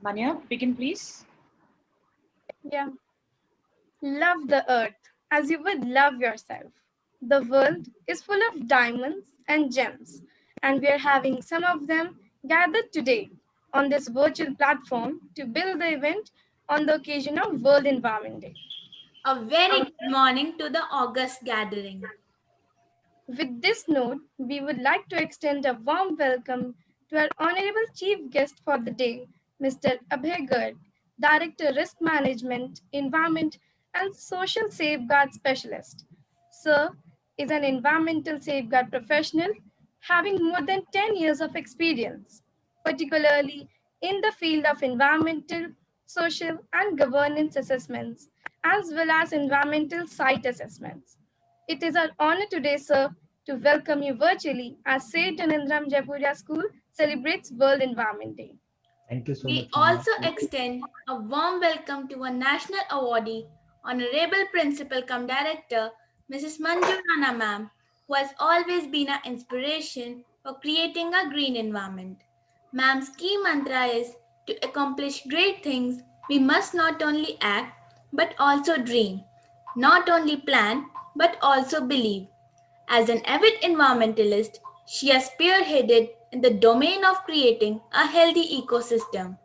Manya, begin please. Yeah. Love the earth as you would love yourself. The world is full of diamonds and gems, and we are having some of them gathered today on this virtual platform to build the event on the occasion of World Environment Day. A very good morning to the August gathering. With this note, we would like to extend a warm welcome to our Honorable Chief Guest for the day, Mr. Abhay Garg, Director Risk Management, Environment and Social Safeguard Specialist. Sir is an environmental safeguard professional having more than 10 years of experience, particularly in the field of environmental, social, and governance assessments, as well as environmental site assessments. It is our honor today, sir, to welcome you virtually as St. Anandram Jaipuria School celebrates World Environment Day. Thank you so We much, Manya. also extend a warm welcome to a national awardee, Honorable Principal cum Director, Mrs. Manju Rana ma'am, who has always been an inspiration for creating a green environment. Ma'am's key mantra is to accomplish great things, we must not only act but also dream, not only plan but also believe. As an avid environmentalist, she has spearheaded in the domain of creating a healthy ecosystem.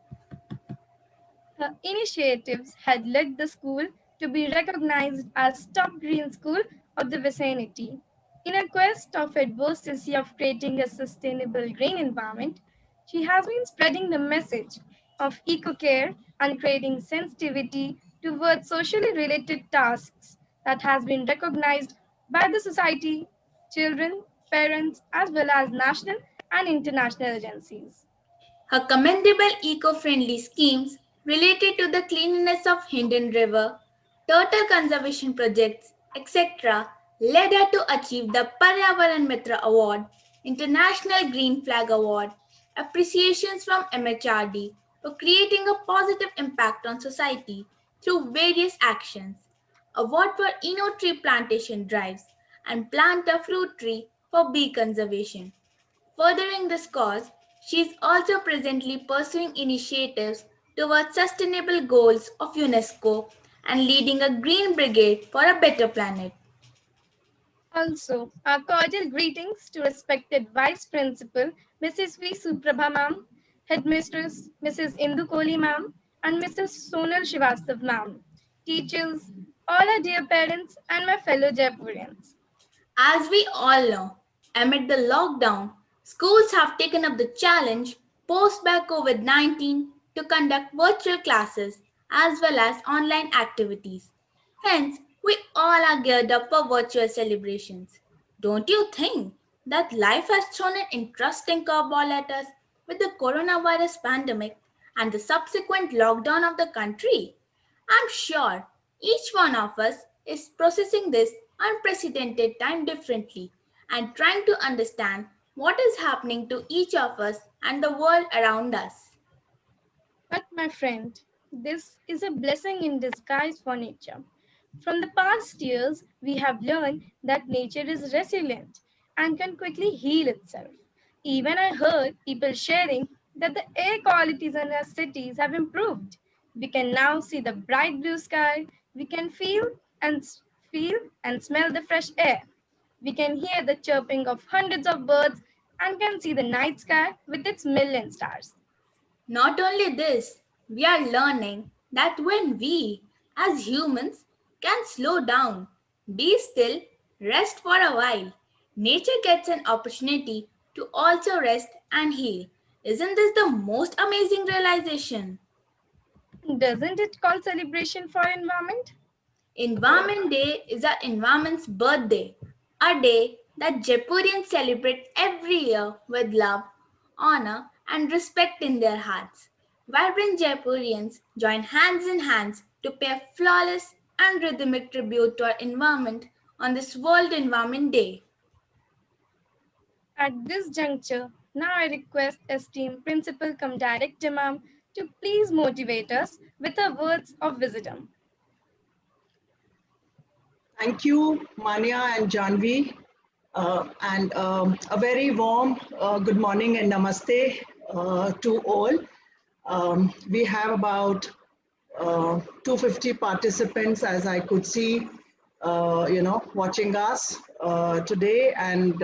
Her initiatives had led the school to be recognized as top green school of the vicinity. In a quest of advocacy of creating a sustainable green environment, she has been spreading the message of eco-care and creating sensitivity towards socially related tasks that has been recognized by the society, children, parents, as well as national and international agencies. Her commendable eco-friendly schemes related to the cleanliness of Hindon River, turtle conservation projects, etc. led her to achieve the Paryavaran Mitra Award, International Green Flag Award, appreciations from MHRD for creating a positive impact on society through various actions, award for Inno tree plantation drives, and plant a fruit tree for bee conservation. Furthering this cause, she is also presently pursuing initiatives towards sustainable goals of UNESCO and leading a Green Brigade for a better planet. Also, our cordial greetings to respected Vice Principal Mrs. V. Suprabha Ma'am, Headmistress Mrs. Indu Kohli Ma'am, and Mrs. Sonal Shivastav Ma'am, teachers, all our dear parents, and my fellow Jaipurians. As we all know, amid the lockdown, schools have taken up the challenge posed by COVID 19 to conduct virtual classes as well as online activities. Hence, we all are geared up for virtual celebrations. Don't you think that life has thrown an interesting curveball at us with the coronavirus pandemic and the subsequent lockdown of the country? I'm sure each one of us is processing this unprecedented time differently and trying to understand what is happening to each of us and the world around us. But, my friend, this is a blessing in disguise for nature. From the past years, we have learned that nature is resilient and can quickly heal itself. Even I heard people sharing that the air qualities in our cities have improved. We can now see the bright blue sky, we can and feel and smell the fresh air. We can hear the chirping of hundreds of birds and can see the night sky with its million stars. Not only this, we are learning that when we, as humans, can slow down, be still, rest for a while, nature gets an opportunity to also rest and heal. Isn't this the most amazing realization? Doesn't it call celebration for environment? Environment Day is our environment's birthday, a day that Jaipurians celebrate every year with love, honor, and respect in their hearts. Vibrant Jaipurians join hands in hands to pay flawless and rhythmic tribute to our environment on this World Environment Day. At this juncture, now I request esteemed Principal cum Director Ma'am to please motivate us with her words of wisdom. Thank you, Manya and Janvi, and a very warm good morning and namaste to all. We have about 250 participants, as I could see, watching us today and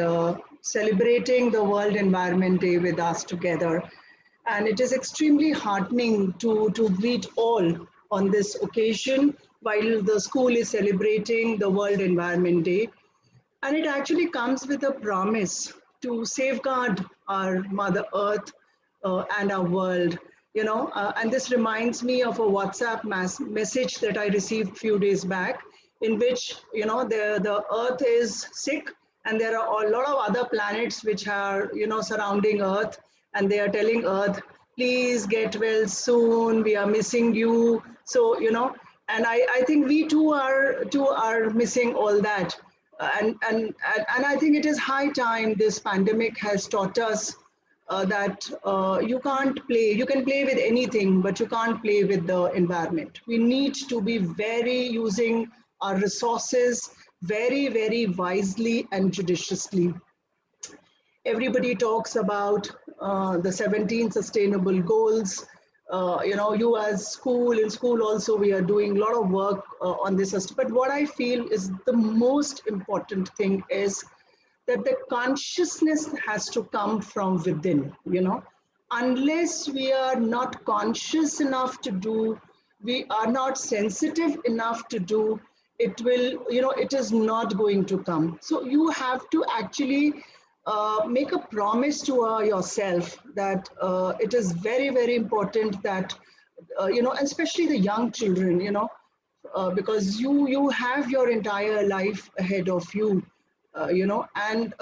celebrating the World Environment Day with us together. And it is extremely heartening to greet all on this occasion while the school is celebrating the World Environment Day. And it actually comes with a promise to safeguard our Mother Earth and our world. And this reminds me of a WhatsApp message that I received a few days back, in which the Earth is sick, and there are a lot of other planets which are surrounding Earth, and they are telling Earth, please get well soon. We are missing you. So and I think we too are missing all that. And I think it is high time this pandemic has taught us that you can't play. You can play with anything, but you can't play with the environment. We need to be very using our resources very, very wisely and judiciously. Everybody talks about the 17 sustainable goals. You as in school also, we are doing a lot of work on this. But what I feel is the most important thing is that the consciousness has to come from within. Unless we are not conscious enough to do, we are not sensitive enough to do, it is not going to come. So you have to actually make a promise to yourself that it is very, very important that, especially the young children, because you have your entire life ahead of you. And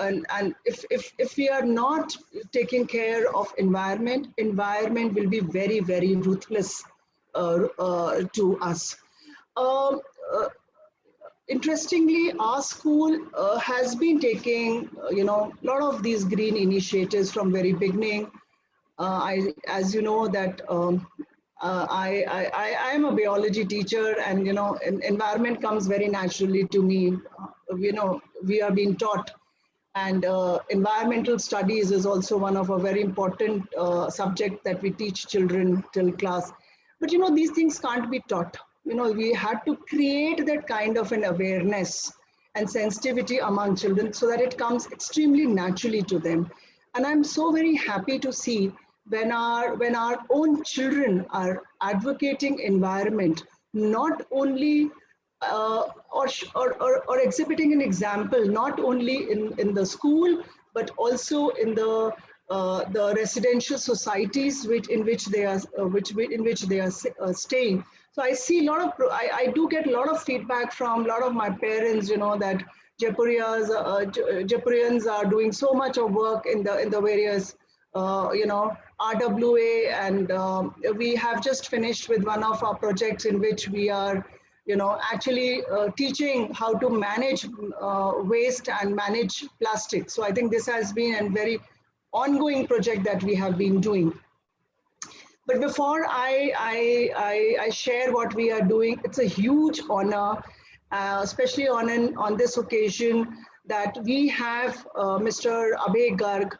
if we are not taking care of environment will be very, very ruthless to us. Um, uh, Interestingly, our school has been taking a lot of these green initiatives from very beginning. As you know that I am a biology teacher, and environment comes very naturally to me. We are being taught, and environmental studies is also one of a very important subject that we teach children till class. But these things can't be taught. We had to create that kind of an awareness and sensitivity among children so that it comes extremely naturally to them. And I'm so very happy to see when our own children are advocating environment, not only or exhibiting an example, not only in the school, but also in the residential societies in which they are staying. So I see a lot of I do get a lot of feedback from a lot of my parents, that Jaipurians are doing so much of work in the various RWA, and we have just finished with one of our projects in which we are actually teaching how to manage waste and manage plastic. So I think this has been a very ongoing project that we have been doing. But before I share what we are doing, it's a huge honor, especially on this occasion, that we have Mr. Abhay Garg,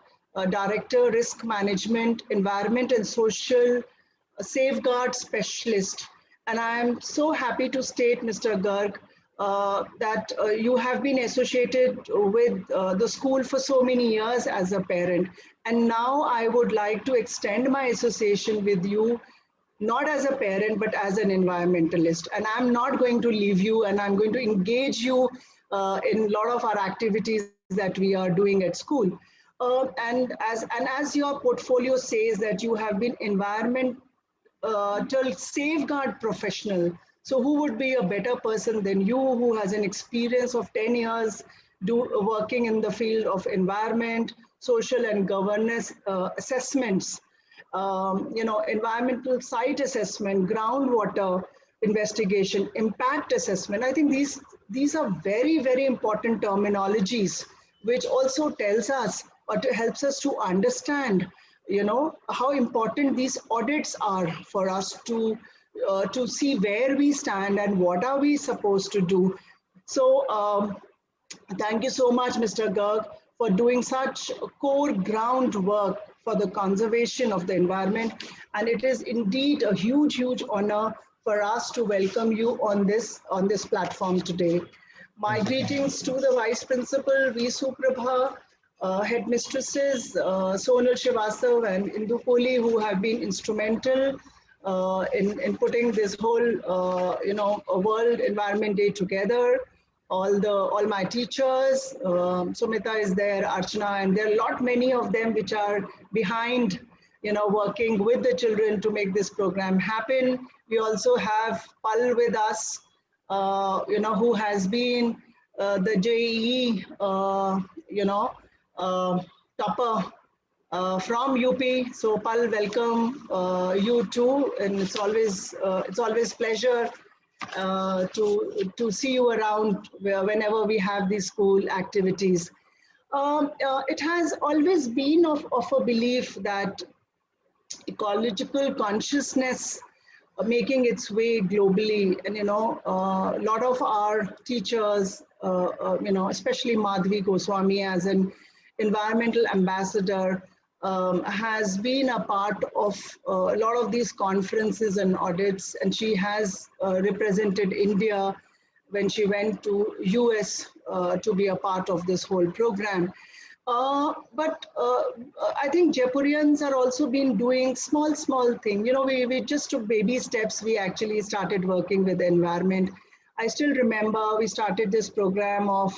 Director, Risk Management, Environment and Social Safeguard Specialist. And I am so happy to state, Mr. Garg, that you have been associated with the school for so many years as a parent. And now I would like to extend my association with you, not as a parent, but as an environmentalist. And I'm not going to leave you, and I'm going to engage you in a lot of our activities that we are doing at school. And as your portfolio says that you have been environmental safeguard professional. So who would be a better person than you, who has an experience of 10 years working in the field of environment, social and governance assessments, environmental site assessment, groundwater investigation, impact assessment. I think these are very, very important terminologies, which also tells us or helps us to understand, how important these audits are for us to see where we stand and what are we supposed to do. So thank you so much, Mr. Garg, for doing such core groundwork for the conservation of the environment. And it is indeed a huge, huge honor for us to welcome you on this platform today. My greetings to the Vice Principal, V. Suprabha, headmistresses, Sonal Srivastav and Indu Kohli, who have been instrumental in putting this whole, World Environment Day together. All my teachers, Sumita is there, Archana, and there are many of them which are behind, working with the children to make this program happen. We also have Pal with us, who has been the JEE, topper from UP. So Pal, welcome you too, and it's always pleasure to see you around whenever we have these school activities. It has always been of a belief that ecological consciousness making its way globally, and a lot of our teachers, especially Madhvi Goswami as an environmental ambassador, has been a part of a lot of these conferences and audits, and she has represented India when she went to US to be a part of this whole program. But I think Jaipurians are also been doing small thing. We just took baby steps. We actually started working with the environment. I still remember we started this program of,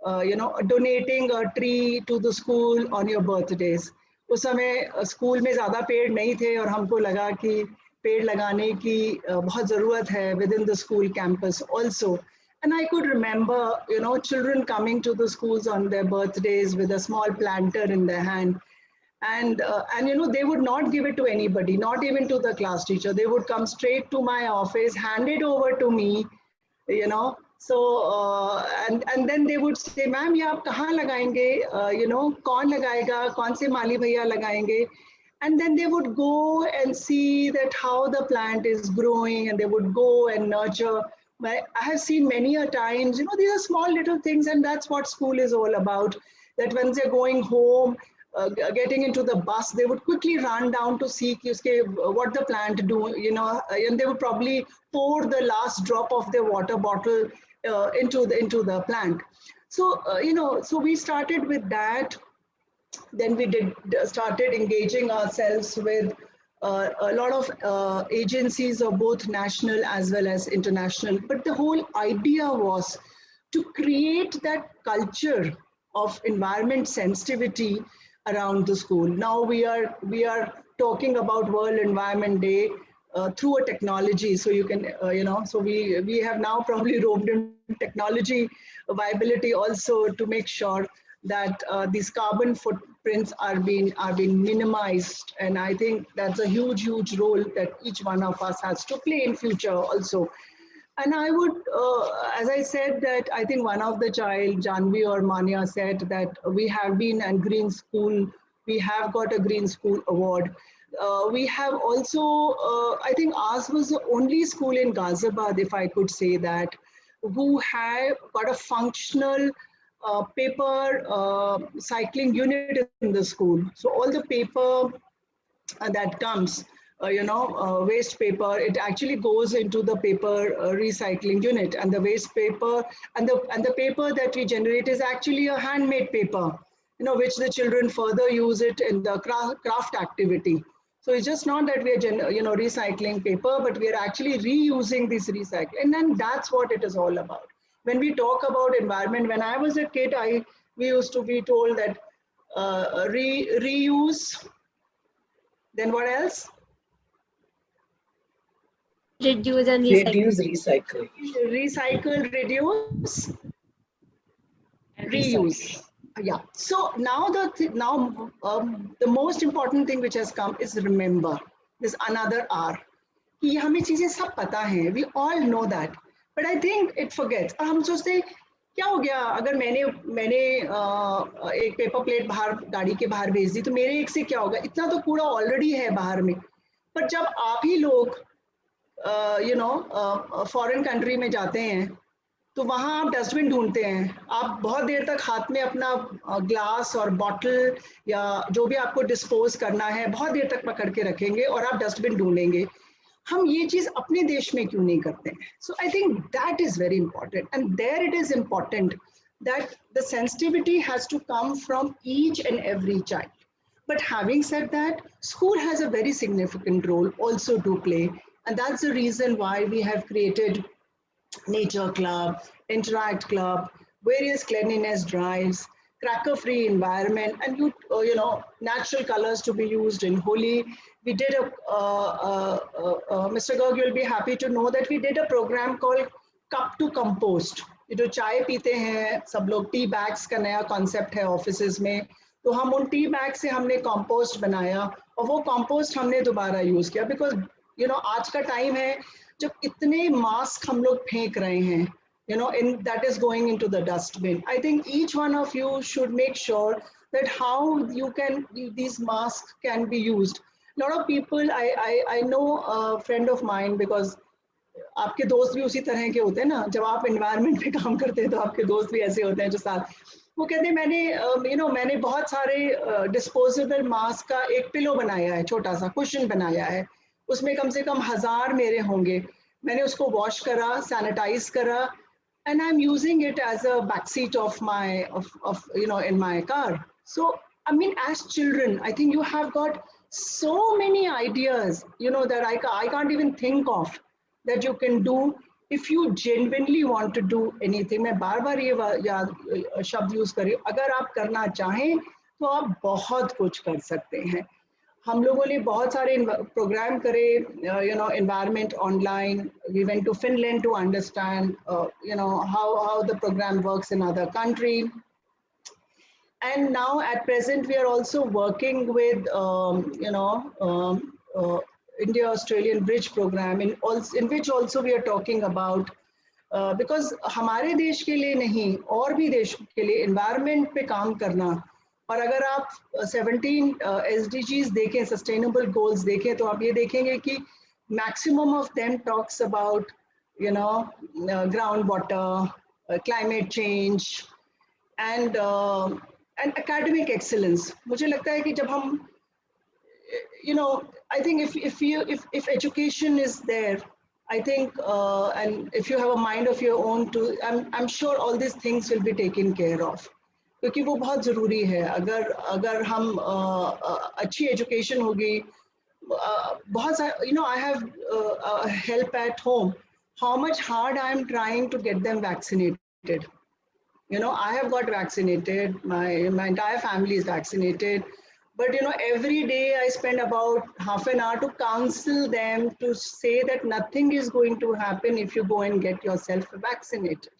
donating a tree to the school on your birthdays. उस समय school में ज़्यादा पेड़ नहीं थे और हमको लगा कि पेड़ लगाने की बहुत ज़रूरत है within the school campus also. And I could remember, children coming to the schools on their birthdays with a small planter in their hand. And they would not give it to anybody, not even to the class teacher. They would come straight to my office, hand it over to me, So, and then they would say, ma'am, ये आप कहाँ लगाएंगे? कौन लगाएगा? कौन से माली भैया लगाएंगे? And then they would go and see that how the plant is growing, and they would go and nurture. I have seen many a times, these are small little things, and that's what school is all about. That when they're going home, getting into the bus, they would quickly run down to see what the plant do, and they would probably pour the last drop of their water bottle into the plant. So, so we started with that. Then we started engaging ourselves with a lot of agencies of both national as well as international. But the whole idea was to create that culture of environment sensitivity around the school. Now we are talking about World Environment Day through a technology. So you can, so we have now probably roped in technology viability also to make sure that these carbon footprints are being minimized. And I think that's a huge role that each one of us has to play in future also. And I would, as I said, that I think one of the child, Janvi or Manya, said that we have been a green school. We have got a green school award. We have also, I think ours was the only school in Ghaziabad, if I could say that, who have got a functional paper cycling unit in the school. So all the paper that comes, waste paper, it actually goes into the paper recycling unit, and the waste paper and the paper that we generate is actually a handmade paper, which the children further use it in the craft activity. So it's just not that we are, recycling paper, but we are actually reusing this recycling, and then that's what it is all about. When we talk about environment, when I was a kid, we used to be told that reuse. Then what else? Reduce and recycle. Reduce, recycle. Recycle, reduce, reuse. Yeah. So now the most important thing which has come is remember. There's another R. कि हमें चीजें सब पता हैं. We all know that. But I think it forgets. और हम सोचते हैं क्या हो गया अगर मैंने एक पेपर प्लेट बाहर गाड़ी के बाहर भेज दी तो मेरे एक से क्या होगा? इतना तो कूड़ा ऑलरेडी है बाहर में. पर जब आप ही लोग फॉरेन कंट्री में जाते हैं तो वहाँ आप डस्टबिन ढूंढते हैं, आप बहुत देर तक हाथ में अपना ग्लास और बॉटल या जो भी आपको डिस्पोज करना है बहुत देर तक पकड़ के रखेंगे और आप डस्टबिन ढूंढेंगे। हम ये चीज अपने देश में क्यों नहीं करते हैं? So I think that is very important, and there it is important that the sensitivity has to come from each and every child. But having said that, school has a very significant role also to play, and that's the reason why we have created Nature Club, Interact Club, various cleanliness drives, cracker-free environment, and natural colors to be used in Holi. We did Mr. Garg, you'll be happy to know that we did a program called Cup to Compost. ये जो चाय पीते हैं सब लोग, tea bags का नया concept है ऑफिसेज में, तो हम उन टी बैग से हमने कंपोस्ट बनाया और वो कंपोस्ट हमने दोबारा यूज किया, बिकॉज आज का टाइम है जब इतने मास्क हम लोग फेंक रहे हैं, in that is going into the dustbin. I think each one of you should make sure that how these masks can be used. A lot of people, I know a friend of mine, because आपके दोस्त भी उसी तरह के होते हैं ना, जब आप एनवायरनमेंट पे काम करते हैं तो आपके दोस्त भी ऐसे होते हैं जो साथ, वो कहते हैं मैंने बहुत सारे डिस्पोजेबल मास्क का एक पिलो बनाया है, छोटा सा कुशन बनाया है, उसमें कम से कम 1000 मेरे होंगे, मैंने उसको वॉश करा, सैनिटाइज करा, and I'm using it as a backseat of my in my car. So I mean, as children, I think you have got so many ideas that I can't even think of that you can do if you genuinely want to do anything. मैं बार बार ये शब्द use कर रही हूँ, अगर आप करना चाहें तो आप बहुत कुछ कर सकते हैं। हम लोगों ने बहुत सारे प्रोग्राम करे, environment online. We went to Finland to understand how the program works in other country. And now at present we are also working with India-Australian Bridge program, in which also we are talking about because हमारे देश के लिए नहीं और भी देशों के लिए environment पे काम करना, और अगर आप 17 SDGs देखें, सस्टेनेबल गोल्स देखें, तो आप ये देखेंगे कि maximum of them talks about ground water, climate change and academic excellence. मुझे लगता है कि जब हम I think if education is there, I think and if you have a mind of your own too, I'm sure all these things will be taken care of, क्योंकि वो बहुत ज़रूरी है। अगर हम अच्छी एजुकेशन होगी, बहुत सारे I have help at home, how much hard I am trying to get them vaccinated. I have got vaccinated, my entire family is vaccinated, but every day I spend about half an hour to counsel them, to say that nothing is going to happen if you go and get yourself vaccinated,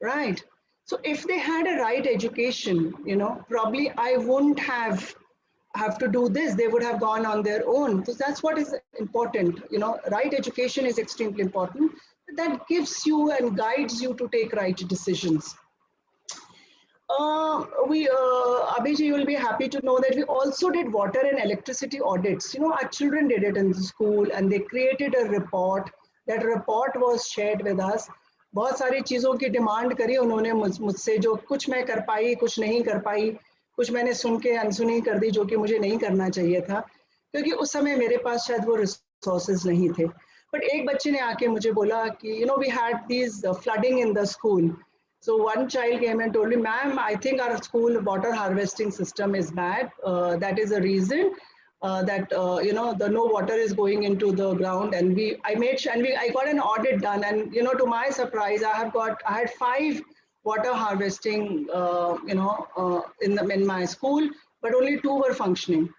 right? So if they had a right education, probably I wouldn't have to do this. They would have gone on their own. So that's what is important. Right education is extremely important. That gives you and guides you to take right decisions. Abhijit, you will be happy to know that we also did water and electricity audits. Our children did it in the school, and they created a report. That report was shared with us. बहुत सारी चीज़ों की demand करी उन्होंने मुझसे, जो कुछ मैं कर पाई, कुछ नहीं कर पाई, कुछ मैंने सुन के अनसुनी कर दी, जो कि मुझे नहीं करना चाहिए था, क्योंकि उस समय मेरे पास शायद वो रिसोर्सेज नहीं थे। बट एक बच्चे ने आके मुझे बोला कि we had these flooding in the school. So one child came and told me, ma'am, I think our school water harvesting system is bad. That is the reason that the no water is going into the ground. And I got an audit done, and to my surprise, I had 5 water harvesting in my school, but only 2 were functioning.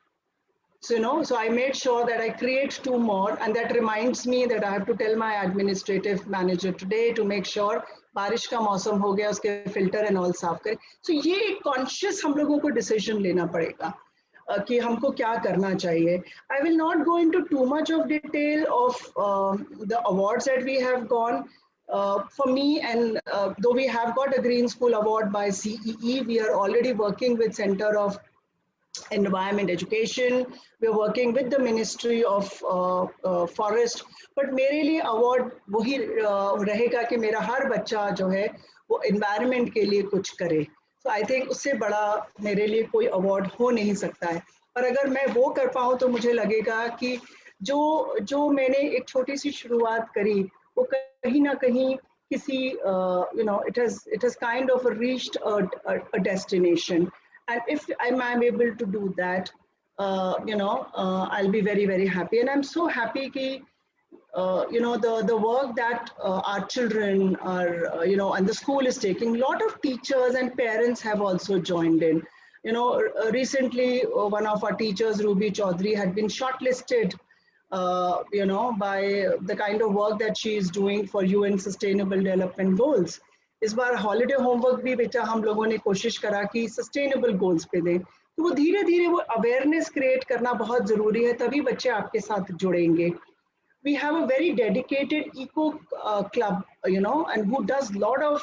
So so I made sure that I create 2 more, and that reminds me that I have to tell my administrative manager today to make sure बारिश का मौसम हो गया, उसके filter and all साफ करें। सो ये एक कॉन्शियस हम लोगों को डिसीजन लेना पड़ेगा कि हमको क्या करना चाहिए। I will not go into too much of detail of the awards that we have gone for me, and though we have got a Green School Award by CEE, we are already working with Center of environment education. We're working with the Ministry of Forest. But मेरे लिए award वही रहेगा कि मेरा हर बच्चा जो है वो environment के लिए कुछ करे. So I think उससे बड़ा मेरे लिए कोई award हो नहीं सकता है. और अगर मैं वो कर पाऊँ तो मुझे लगेगा कि जो मैंने एक छोटी सी शुरुआत करी वो कहीं ना कहीं किसी it has kind of reached a destination. And if I'm able to do that, I'll be very, very happy. And I'm so happy ki, the work that our children are, and the school is taking, a lot of teachers and parents have also joined in. Recently, one of our teachers, Ruby Chaudhary, had been shortlisted, by the kind of work that she is doing for UN Sustainable Development Goals. इस बार holiday homework भी बेटा हम लोगों ने कोशिश करा कि sustainable goals पे दें, तो वो धीरे धीरे वो अवेयरनेस क्रिएट करना बहुत ज़रूरी है, तभी बच्चे आपके साथ जुड़ेंगे. We have a very dedicated eco club, and who does lot of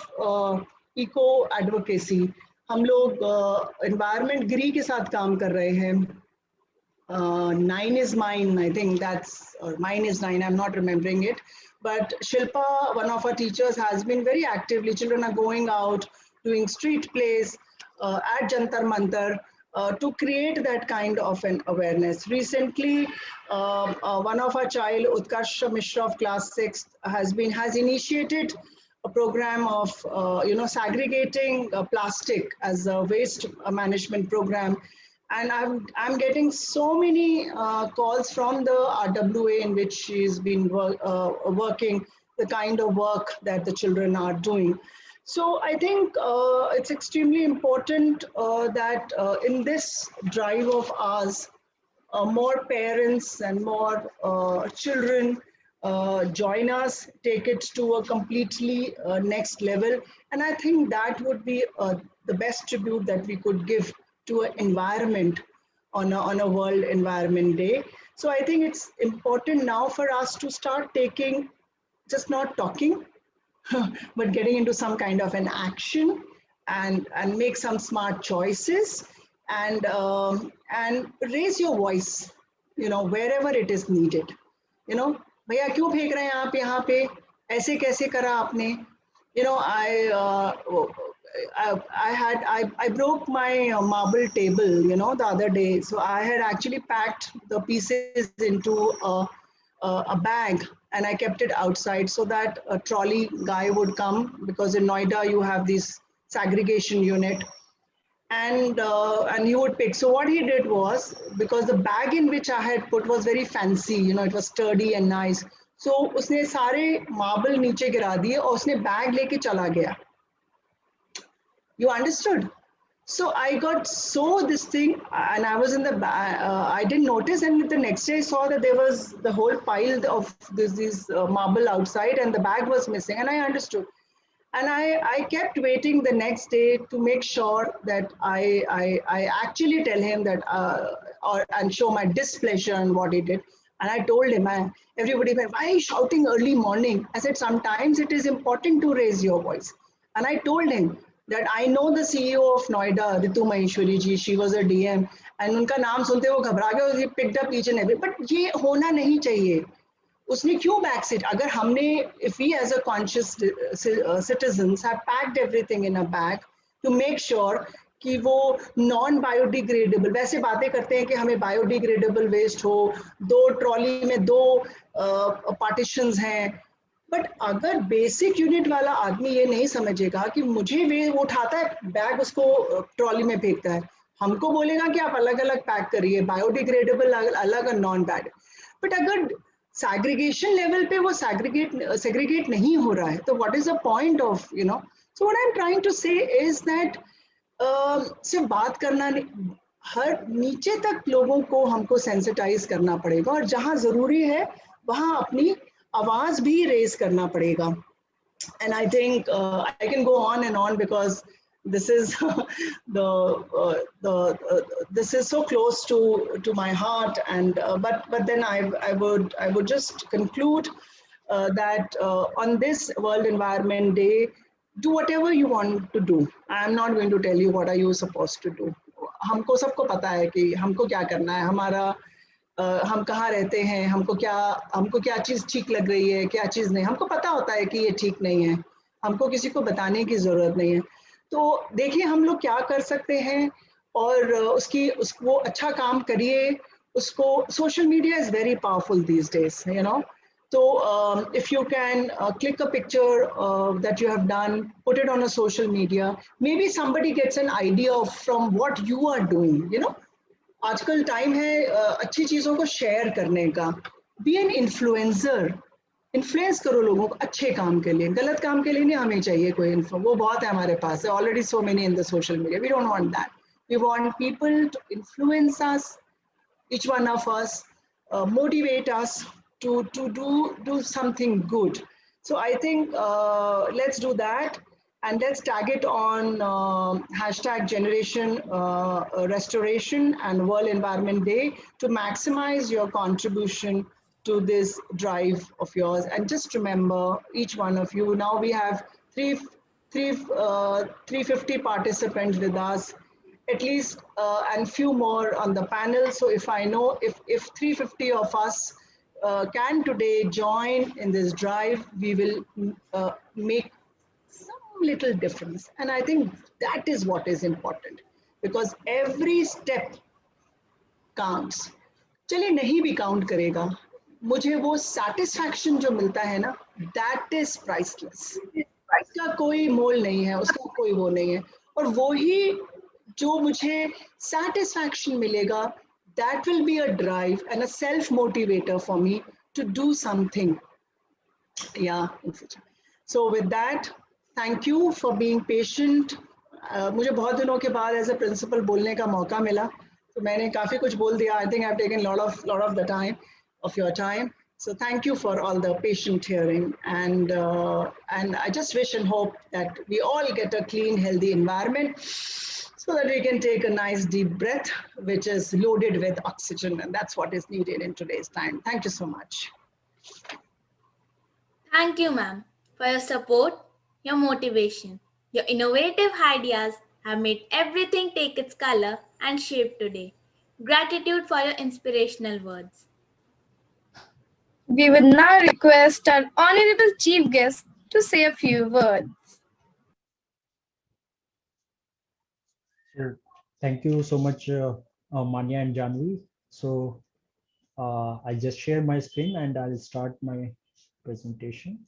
eco advocacy. हम लोग environment गिरी के साथ काम कर रहे हैं. 9 is mine, I think that's, or mine is 9, I'm not remembering it. But Shilpa, one of our teachers, has been very actively, children are going out, doing street plays at Jantar Mantar to create that kind of an awareness. Recently, one of our child, Utkarsh Mishra of class 6, has initiated a program of, segregating plastic as a waste management program. And I'm getting so many calls from the RWA in which she's been working, the kind of work that the children are doing. So I think it's extremely important that in this drive of ours, more parents and more children join us, take it to a completely next level. And I think that would be the best tribute that we could give to an environment on a World Environment Day. So I think it's important now for us to start taking, just not talking, but getting into some kind of an action and make some smart choices and raise your voice, wherever it is needed. भैया क्यों फेंक रहे हैं आप यहाँ पे, ऐसे कैसे करा आपने? I broke my marble table, the other day. So I had actually packed the pieces into a bag and I kept it outside so that a trolley guy would come, because in Noida you have this segregation unit, and he would pick. So what he did was, because the bag in which I had put was very fancy, it was sturdy and nice. So उसने सारे marble नीचे गिरा दिए और उसने bag लेके चला गया. You understood? So I got this thing, and I was in the I didn't notice, and the next day I saw that there was the whole pile of these marble outside, and the bag was missing, and I understood. And I kept waiting the next day to make sure that I actually tell him that and show my displeasure on what he did. And I told him, everybody went, why are you shouting early morning? I said, sometimes it is important to raise your voice. And I told him that I know the CEO of Noida, Ritu Maheshwari ji, she was a DM, and उनका नाम सुनते वो घबरा गए, he picked up each and every, but ये होना नहीं चाहिए. उसने क्यों बैग सीट, अगर हमने, if we as a conscious citizens have packed everything in a bag to make sure कि वो non biodegradable, वैसे बातें करते हैं कि हमें biodegradable waste हो, 2 ट्रॉली में 2 partitions हैं, बट अगर बेसिक यूनिट वाला आदमी ये नहीं समझेगा कि मुझे वो उठाता है बैग, उसको ट्रॉली में फेंकता है, हमको बोलेगा कि आप अलग अलग पैक करिए, बायोडिग्रेडेबल अलग और नॉन बैड. बट अगर सैग्रीगेशन लेवल पे वो सेग्रीगेट नहीं हो रहा है, तो what is the point of, so what I am trying to say is that सिर्फ बात करना नहीं, हर नीचे तक लोगों को हमको सेंसिटाइज करना पड़ेगा, और जहाँ जरूरी है वहाँ अपनी आवाज भी रेज करना पड़ेगा. And I think I can go on and on because this is this is so close to my heart, and but then I would just conclude that on this World Environment Day, do whatever you want to do. I am not going to tell you what are you supposed to do. हमको सबको पता है कि हमको क्या करना है, हमारा हम कहाँ रहते हैं, हमको क्या चीज़ ठीक लग रही है, क्या चीज़ नहीं, हमको पता होता है कि ये ठीक नहीं है, हमको किसी को बताने की ज़रूरत नहीं है। तो देखिए हम लोग क्या कर सकते हैं और वो अच्छा काम करिए उसको। Social media is very powerful these days, you know. So if you can click a picture that you have done, put it on a social media, maybe somebody gets an idea of from what you are doing, you know. आजकल time है अच्छी चीज़ों को share करने का। B an influencer, influence करो लोगों को अच्छे काम के लिए, गलत काम के लिए नहीं हमें चाहिए कोई इन्फो, वो बहुत है हमारे पास है already, so many in the social media, we don't want that. We want people to influence us, each one of us, motivate us to do something good. So I think let's do that, and let's tag it on hashtag generation restoration and World Environment Day to maximize your contribution to this drive of yours. And just remember, each one of you, now we have 350 participants with us at least, and few more on the panel. So if I know if 350 of us can today join in this drive, we will make some little difference. And I think that is what is important, because every step counts. चलिए नहीं भी count करेगा, मुझे वो satisfaction जो मिलता है ना, दैट इज प्राइसलेस। उसका कोई मोल नहीं है, उसका कोई वो नहीं है। और वो ही जो मुझे satisfaction मिलेगा, that will be a drive and a self motivator for me to do something, yeah, in future. So with that, thank you for being patient. मुझे बहुत दिनों के बाद एज ए प्रिंसिपल बोलने का मौका मिला, तो मैंने काफ़ी कुछ बोल दिया। I think I have taken lot of the time of your time. So thank you for all the patient hearing, and I just wish and hope that we all get a clean, healthy environment so that we can take a nice deep breath, which is loaded with oxygen, and that's what is needed in today's time. Thank you so much. Thank you, ma'am, for your support, your motivation. Your innovative ideas have made everything take its color and shape today. Gratitude for your inspirational words. We would now request our honorable chief guest to say a few words. So, thank you so much, Manya and Janvi. So I just share my screen and I'll start my presentation.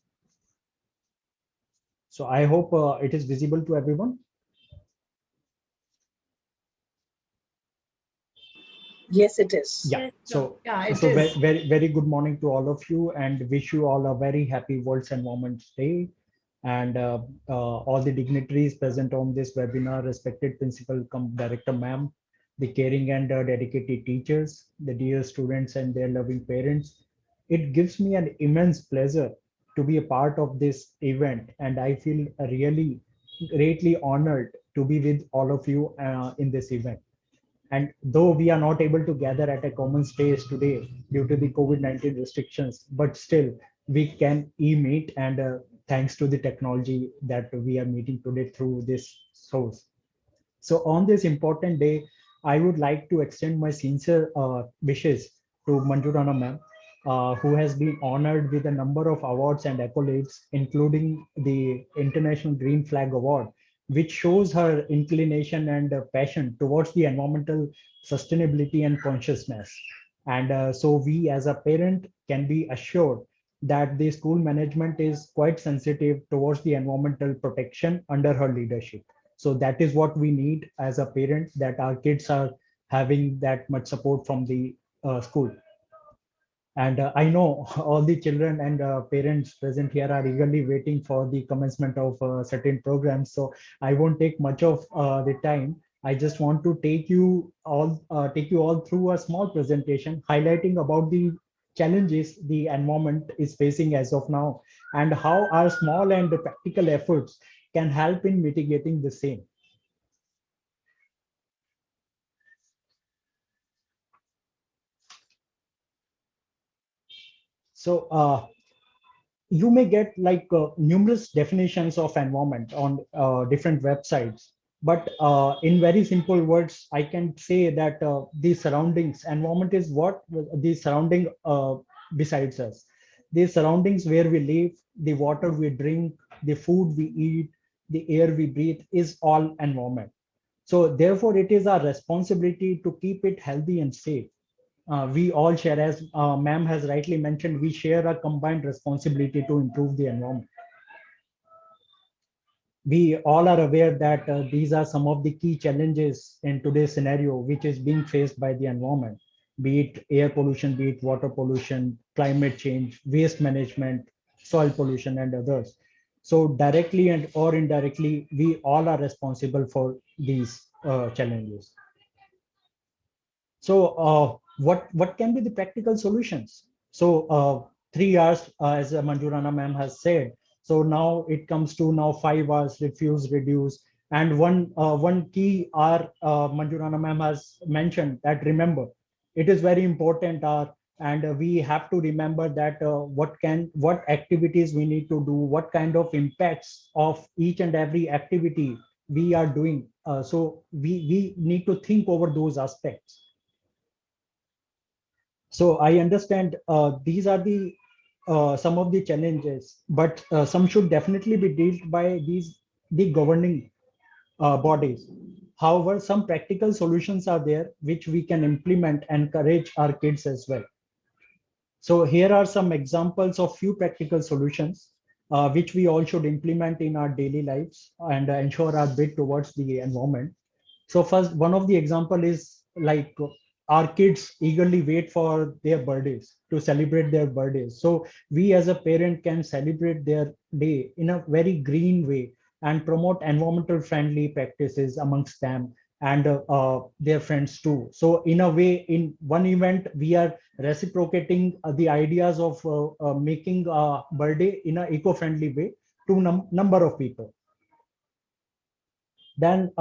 So I hope it is visible to everyone. Yes, it is. Yeah. So, Yeah, it so is. very good morning to all of you, and wish you all a very happy World's Environment Day. And all the dignitaries present on this webinar, respected principal cum director ma'am, the caring and dedicated teachers, the dear students and their loving parents. It gives me an immense pleasure to be a part of this event, and I feel really greatly honored to be with all of you in this event. And though we are not able to gather at a common space today due to the COVID-19 restrictions, but still we can e-meet, and thanks to the technology that we are meeting today through this source. So on this important day, I would like to extend my sincere wishes to Manju Rana ma'am, who has been honored with a number of awards and accolades, including the International Green Flag Award, which shows her inclination and passion towards the environmental sustainability and consciousness. And so we as a parent can be assured that the school management is quite sensitive towards the environmental protection under her leadership. So that is what we need as a parent, that our kids are having that much support from the school. And I know all the children and parents present here are eagerly waiting for the commencement of certain programs. So I won't take much of the time. I just want to take you all through a small presentation highlighting about the challenges the environment is facing as of now, and how our small and practical efforts can help in mitigating the same. So you may get like numerous definitions of environment on different websites, But in very simple words, I can say that the surroundings, environment is what the surrounding besides us. The surroundings where we live, the water we drink, the food we eat, the air we breathe is all environment. So therefore, it is our responsibility to keep it healthy and safe. We all share, as ma'am has rightly mentioned, we share a combined responsibility to improve the environment. We all are aware that these are some of the key challenges in today's scenario, which is being faced by the environment, be it air pollution, be it water pollution, climate change, waste management, soil pollution, and others. So directly and or indirectly, we all are responsible for these challenges. So what can be the practical solutions? So 3 hours, as Manjurana ma'am has said. So now it comes to now 5 hours, refuse, reduce. And one key hour Manjurana ma'am has mentioned that remember, it is very important and we have to remember that what activities we need to do, what kind of impacts of each and every activity we are doing. So we need to think over those aspects. So I understand these are the some of the challenges, but some should definitely be dealt by the governing bodies. However, some practical solutions are there which we can implement and encourage our kids as well. So here are some examples of few practical solutions which we all should implement in our daily lives and ensure our bit towards the environment. So first, one of the example is like our kids eagerly wait for their birthdays to celebrate their birthdays. So we as a parent can celebrate their day in a very green way and promote environmental friendly practices amongst them and their friends too. So in a way, in one event, we are reciprocating the ideas of making a birthday in an eco-friendly way to number of people. Then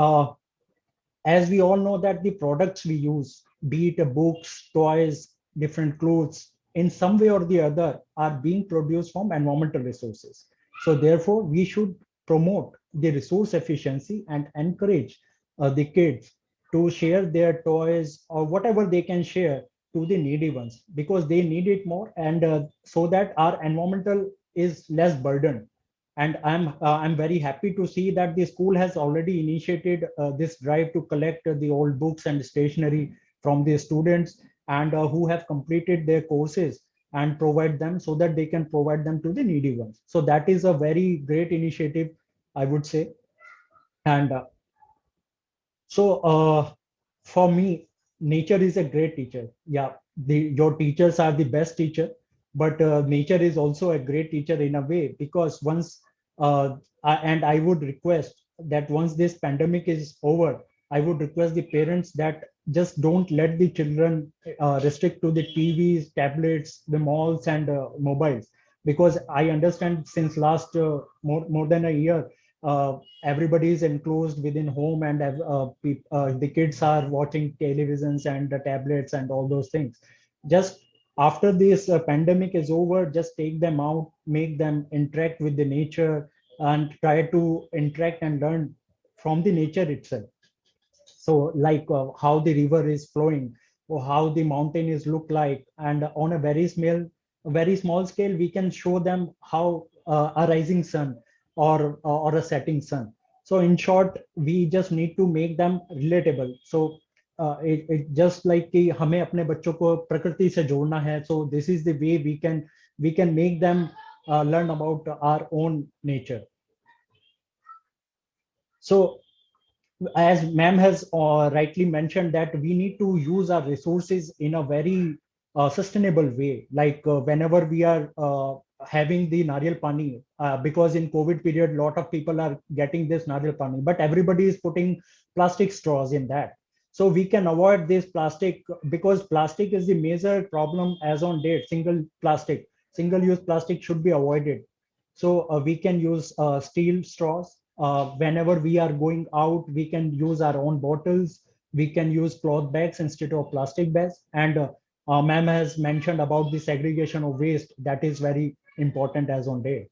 as we all know that the products we use, be it books, toys, different clothes, in some way or the other are being produced from environmental resources. So therefore, we should promote the resource efficiency and encourage the kids to share their toys or whatever they can share to the needy ones because they need it more and so that our environmental is less burdened. And I'm very happy to see that the school has already initiated this drive to collect the old books and stationery from the students and who have completed their courses and provide them so that they can provide them to the needy ones. So that is a very great initiative, I would say. And for me, nature is a great teacher. Yeah, your teachers are the best teacher, but nature is also a great teacher in a way because once, and I would request that once this pandemic is over, I would request the parents that just don't let the children restrict to the TVs, tablets, the malls, and mobiles, because I understand since last more than a year everybody is enclosed within home and the kids are watching televisions and the tablets and all those things. Just after this pandemic is over, just take them out, make them interact with the nature and try to interact and learn from the nature itself. So like how the river is flowing or how the mountain is look like, and on a very small scale we can show them how a rising sun or a setting sun. So in short, we just need to make them relatable. So it just like कि हमें अपने बच्चों को प्रकृति से जोड़ना है. So this is the way we can make them learn about our own nature. So as ma'am has rightly mentioned that we need to use our resources in a very sustainable way, like whenever we are having the nariyal pani, because in COVID period lot of people are getting this nariyal pani, but everybody is putting plastic straws in that. So we can avoid this plastic because plastic is the major problem as on date. Single use plastic should be avoided. So we can use steel straws. Whenever we are going out, we can use our own bottles. We can use cloth bags instead of plastic bags. And ma'am has mentioned about the segregation of waste. That is very important as on day.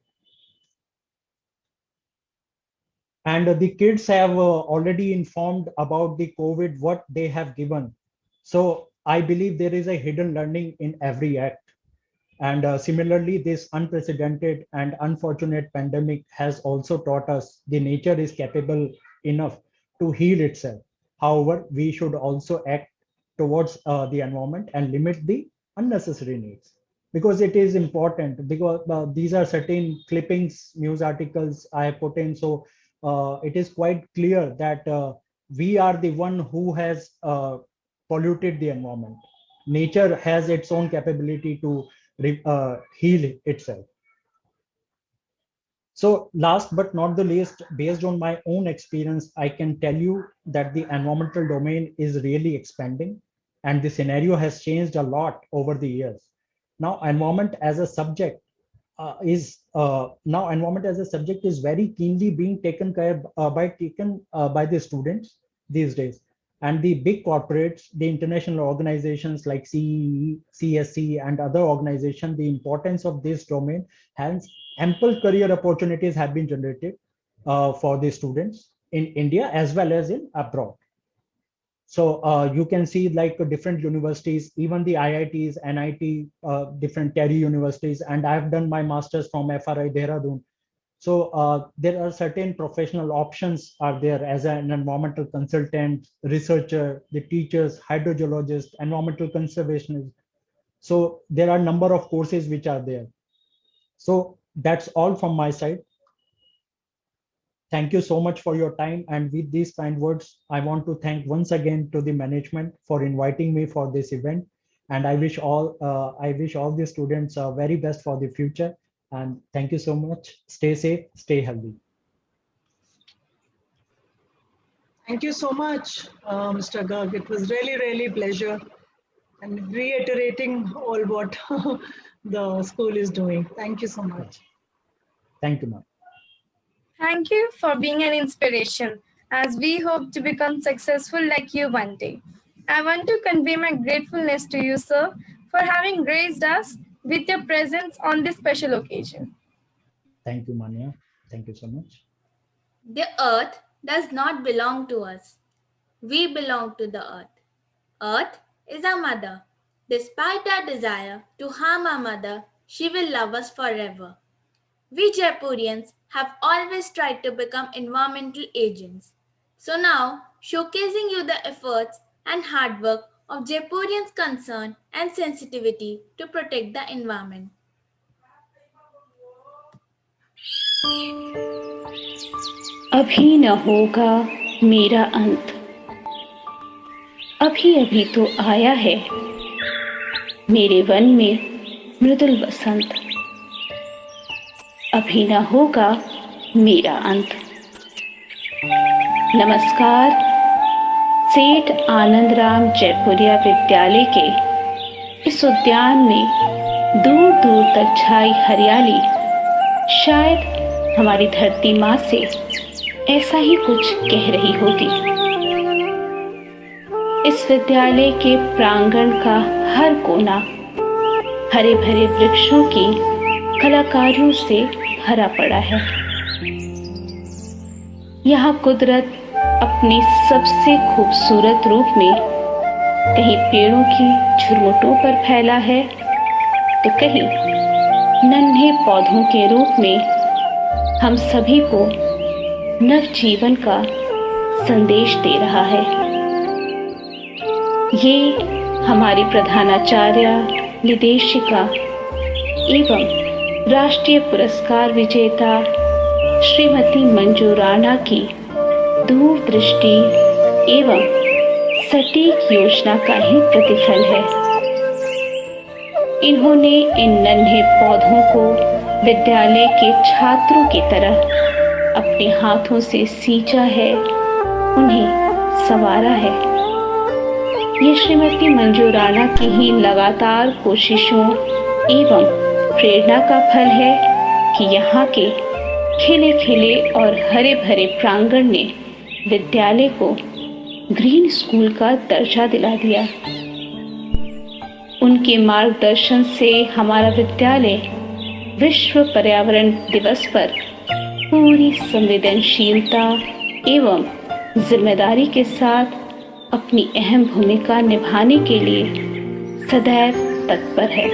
and the kids have already informed about the COVID, what they have given. So I believe there is a hidden learning in every act. And similarly, this unprecedented and unfortunate pandemic has also taught us the nature is capable enough to heal itself. However, we should also act towards the environment and limit the unnecessary needs, because it is important, because these are certain clippings, news articles I have put in. So it is quite clear that we are the one who has polluted the environment. Nature has its own capability to heal itself. So last but not the least, based on my own experience, I can tell you that the environmental domain is really expanding, and the scenario has changed a lot over the years. Now, environment as a subject is very keenly being taken care by the students these days, and the big corporates, the international organizations like CEE, CSC, and other organizations. The importance of this domain has ample career opportunities have been generated for the students in India as well as in abroad. So you can see like different universities, even the IITs, NIT, different Terry universities, and I've done my master's from FRI Dehradun. So there are certain professional options are there as an environmental consultant, researcher, the teachers, hydrogeologist, environmental conservationist. So there are a number of courses which are there. So that's all from my side. Thank you so much for your time. And with these kind words, I want to thank once again to the management for inviting me for this event. And I wish all the students very best for the future. And thank you so much. Stay safe, stay healthy. Thank you so much, Mr. Garg. It was really, really pleasure, and reiterating all what the school is doing. Thank you so much. Thank you, ma'am. Thank you for being an inspiration as we hope to become successful like you one day. I want to convey my gratefulness to you, sir, for having graced us with your presence on this special occasion. Thank you, Manya. Thank you so much. The earth does not belong to us. We belong to the earth. Earth is our mother. Despite our desire to harm our mother, she will love us forever. We Jaipurians have always tried to become environmental agents. So now, showcasing you the efforts and hard work of Jaipurians' concern and sensitivity to protect the environment. अभी न होगा मेरा अंत, अभी अभी तो आया है मेरे वन में मृदुल बसंत, अभी न होगा मेरा अंत। नमस्कार, सेठ आनंदराम जयपुरिया विद्यालय के इस उद्यान में दूर दूर तक छाई हरियाली शायद हमारी धरती माँ से ऐसा ही कुछ कह रही होगी। इस विद्यालय के प्रांगण का हर कोना हरे भरे वृक्षों की कलाकारियों से भरा पड़ा है। यहाँ कुदरत अपने सबसे खूबसूरत रूप में कहीं पेड़ों की झुरमुटों पर फैला है तो कहीं नन्हे पौधों के रूप में हम सभी को नव जीवन का संदेश दे रहा है। ये हमारी प्रधानाचार्य, निदेशिका एवं राष्ट्रीय पुरस्कार विजेता श्रीमती मंजू राणा की दूरदृष्टि एवं सटीक योजना का ही प्रतिफल है। इन्होंने इन नन्हे पौधों को विद्यालय के छात्रों की तरह अपने हाथों से सींचा है, उन्हें संवारा है। ये श्रीमती मंजू राणा की ही लगातार कोशिशों एवं प्रेरणा का फल है कि यहाँ के खिले खिले और हरे भरे प्रांगण ने विद्यालय को ग्रीन स्कूल का दर्जा दिला दिया। उनके मार्गदर्शन से हमारा विद्यालय विश्व पर्यावरण दिवस पर पूरी संवेदनशीलता एवं जिम्मेदारी के साथ अपनी अहम भूमिका निभाने के लिए सदैव तत्पर है।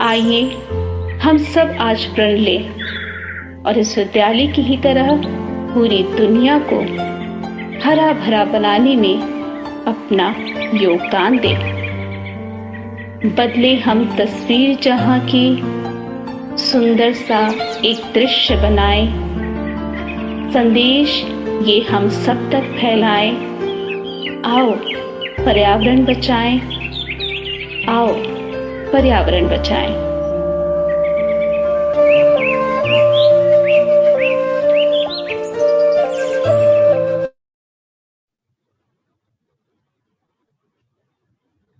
आइए हम सब आज प्रण लें और इस विद्यालय की ही तरह पूरी दुनिया को हरा भरा बनाने में अपना योगदान दें। बदले हम तस्वीर जहां की, सुंदर सा एक दृश्य बनाएं, संदेश ये हम सब तक फैलाएं। आओ पर्यावरण बचाएं, आओ पर्यावरण बचाएं।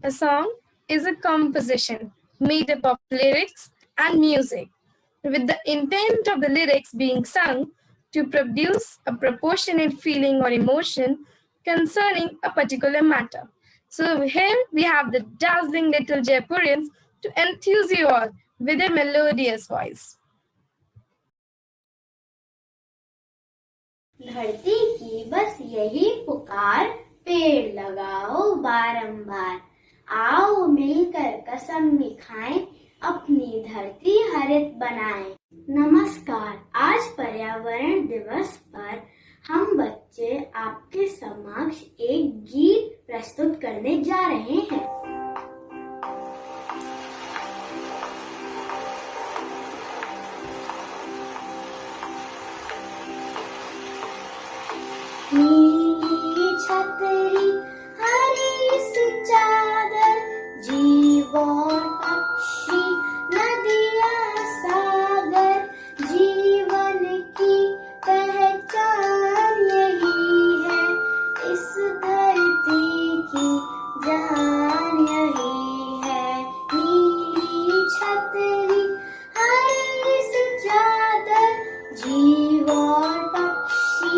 A song is a composition made up of lyrics and music with the intent of the lyrics being sung to produce a proportionate feeling or emotion concerning a particular matter. So here we have the dazzling little Jaipurians to enthuse you all with a melodious voice. धरती की बस यही पुकार, पेड़ लगाओ बारंबार, आओ मिलकर कसम खाएं, अपनी धरती हरित बनाएं। नमस्कार, आज पर्यावरण दिवस पर हम बच्चे आपके समक्ष एक गीत प्रस्तुत करने जा रहे हैं। नीली छतरी हरी सी चादर, जीव और पक्षी नदियाँ सागर, जीवन की पहचान यही है, इस धरती की जान यही है। नीली छतरी हरी सी चादर, जीव और पक्षी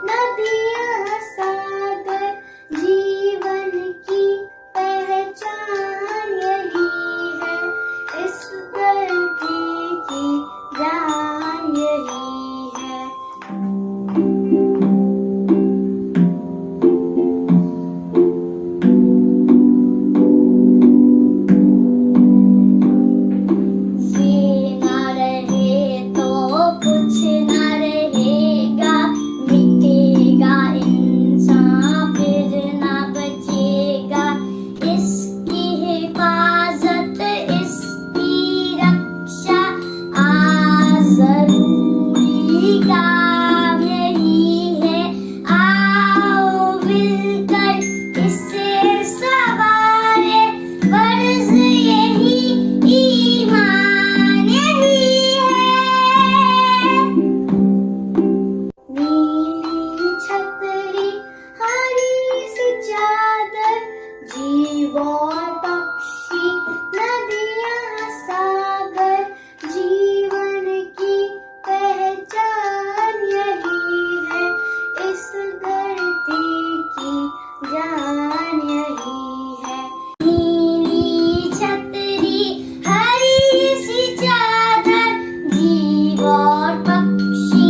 नदियाँ सागर, जीवन की पहचान यही है, इस धरती की जान यही है। ये ना रहे तो कुछ ना रहेगा, मिटेगा इंसान फिर ना बचेगा, इसकी हिफाजत इसकी रक्षा जरूरी काम यही है, आओ मिलकर इसे सवारे, फर्ज यही ईमान यही है। नीली छतरी हरी सी चादर, जीव और पक्षी नदियाँ सागर, जीवन की पहचान यही है, इस धरती की जान यही है। नीली छतरी हरी सी चादर, जीव और पक्षी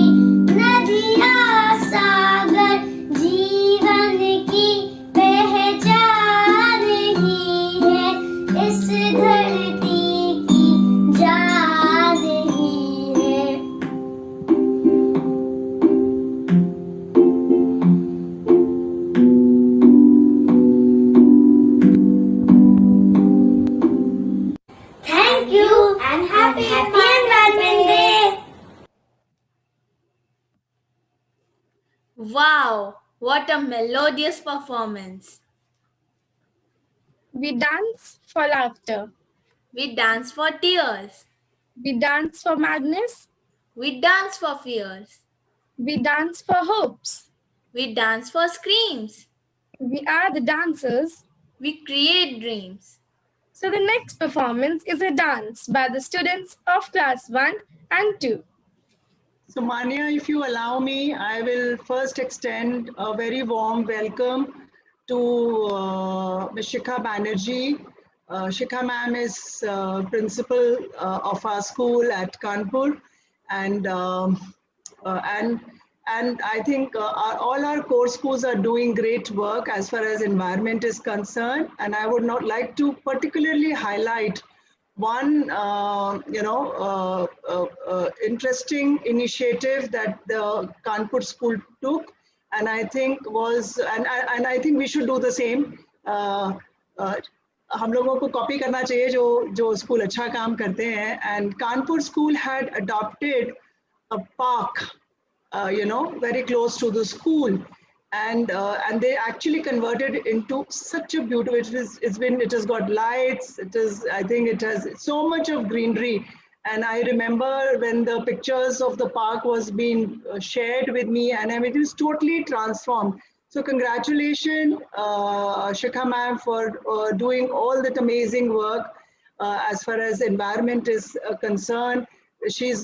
नदियाँ सागर, जीवन की पहचान ही है, इस धरती की जान ही है। Thank you and happy Environment Day. Wow, what a melodious performance. We dance for laughter, We dance for tears. we dance for madness, We dance for fears. we dance for hopes. We dance for screams. We are the dancers. We create dreams. So the next performance is a dance by the students of class 1 and 2. So Manya, if you allow me, I will first extend a very warm welcome to Ms. Shikha Banerjee. Shikha ma'am is principal of our school at Kanpur, and I think all our core schools are doing great work as far as environment is concerned. And I would not like to particularly highlight one interesting initiative that the Kanpur school took, and I think was and I think we should do the same. हम लोगों को copy करना चाहिए जो school अच्छा काम करते हैं. And Kanpur school had adopted a park very close to the school, and they actually converted it into such a beautiful, it has got lights, I think it has so much of greenery. And I remember when the pictures of the park was being shared with me, and it is totally transformed. So congratulations, Shikha ma'am, for doing all that amazing work as far as environment is concerned.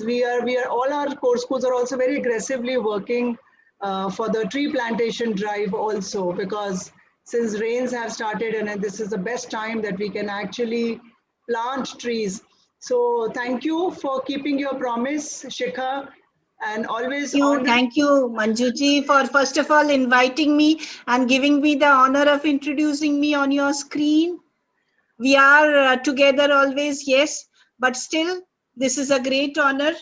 we are all our core schools are also very aggressively working for the tree plantation drive also, because since rains have started and this is the best time that we can actually plant trees. So thank you for keeping your promise, Shikha, and always Thank you, Manjuji, for first of all inviting me and giving me the honor of introducing me on your screen. We are together always, yes, but still, this is a great honor.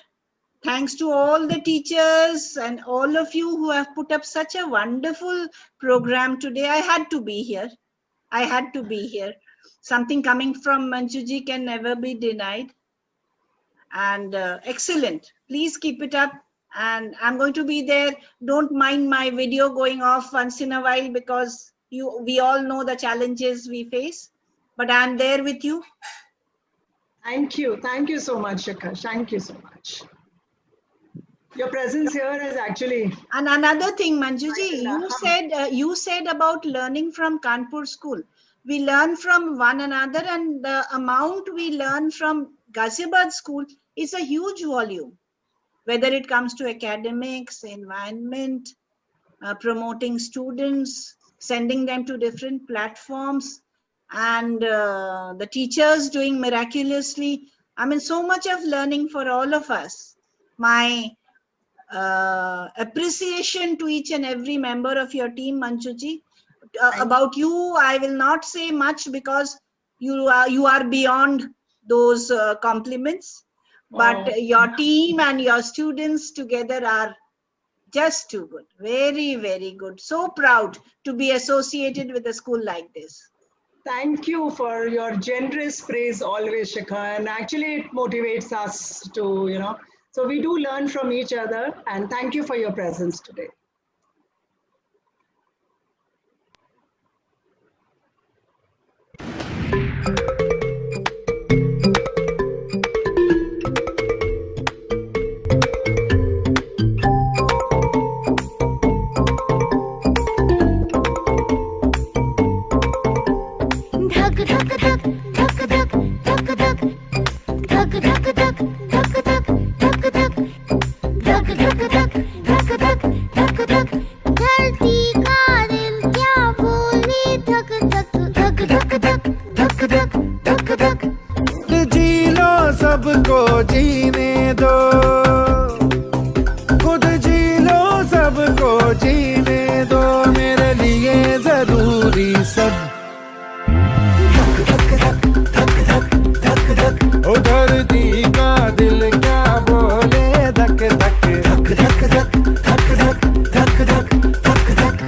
Thanks to all the teachers and all of you who have put up such a wonderful program today. I had to be here. I had to be here. Something coming from Manjuji can never be denied. And excellent. Please keep it up. And I'm going to be there. Don't mind my video going off once in a while, because we all know the challenges we face. But I'm there with you. Thank you. Thank you so much, Shikha. Thank you so much. Your presence here is actually... And another thing, Manjuji, you said about learning from Kanpur school. We learn from one another, and the amount we learn from Ghaziabad school is a huge volume, whether it comes to academics, environment, promoting students, sending them to different platforms, and the teachers doing miraculously. I mean, so much of learning for all of us. My appreciation to each and every member of your team, Manjuji. About you, I will not say much, because you are beyond those compliments. But your team and your students together are just too good. Very, very good. So proud to be associated with a school like this. Thank you for your generous praise always, Shikha. And actually it motivates us to, so we do learn from each other. And thank you for your presence today. सबको जीने दो, खुद जी लो सबको जीने दो, मेरे लिए जरूरी सब। ओ धरती का दिल क्या बोले, धक धक धक धक धक धक धक धक धक धक धक।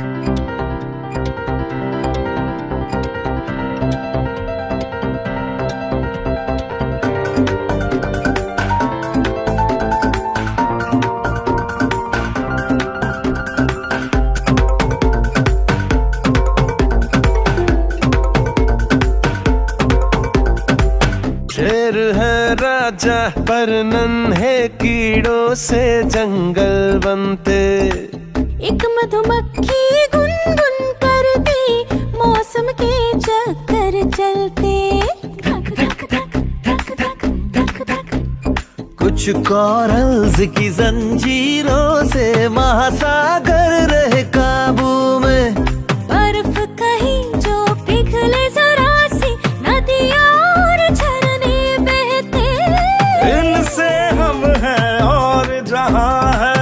राजा पर नन्हे कीड़ों से जंगल बनते, एक मधुमक्खी गुनगुन करती, मौसम के चक्कर चलते, धक धक धक धक धक धक धक। कुछ कॉरल्स की जंजीरों से महासागर रहे काबू में, बर्फ कहीं जो पिघले जरा सी, नदियाँ और झरने बहते, इनसे हम हैं और जहाँ है,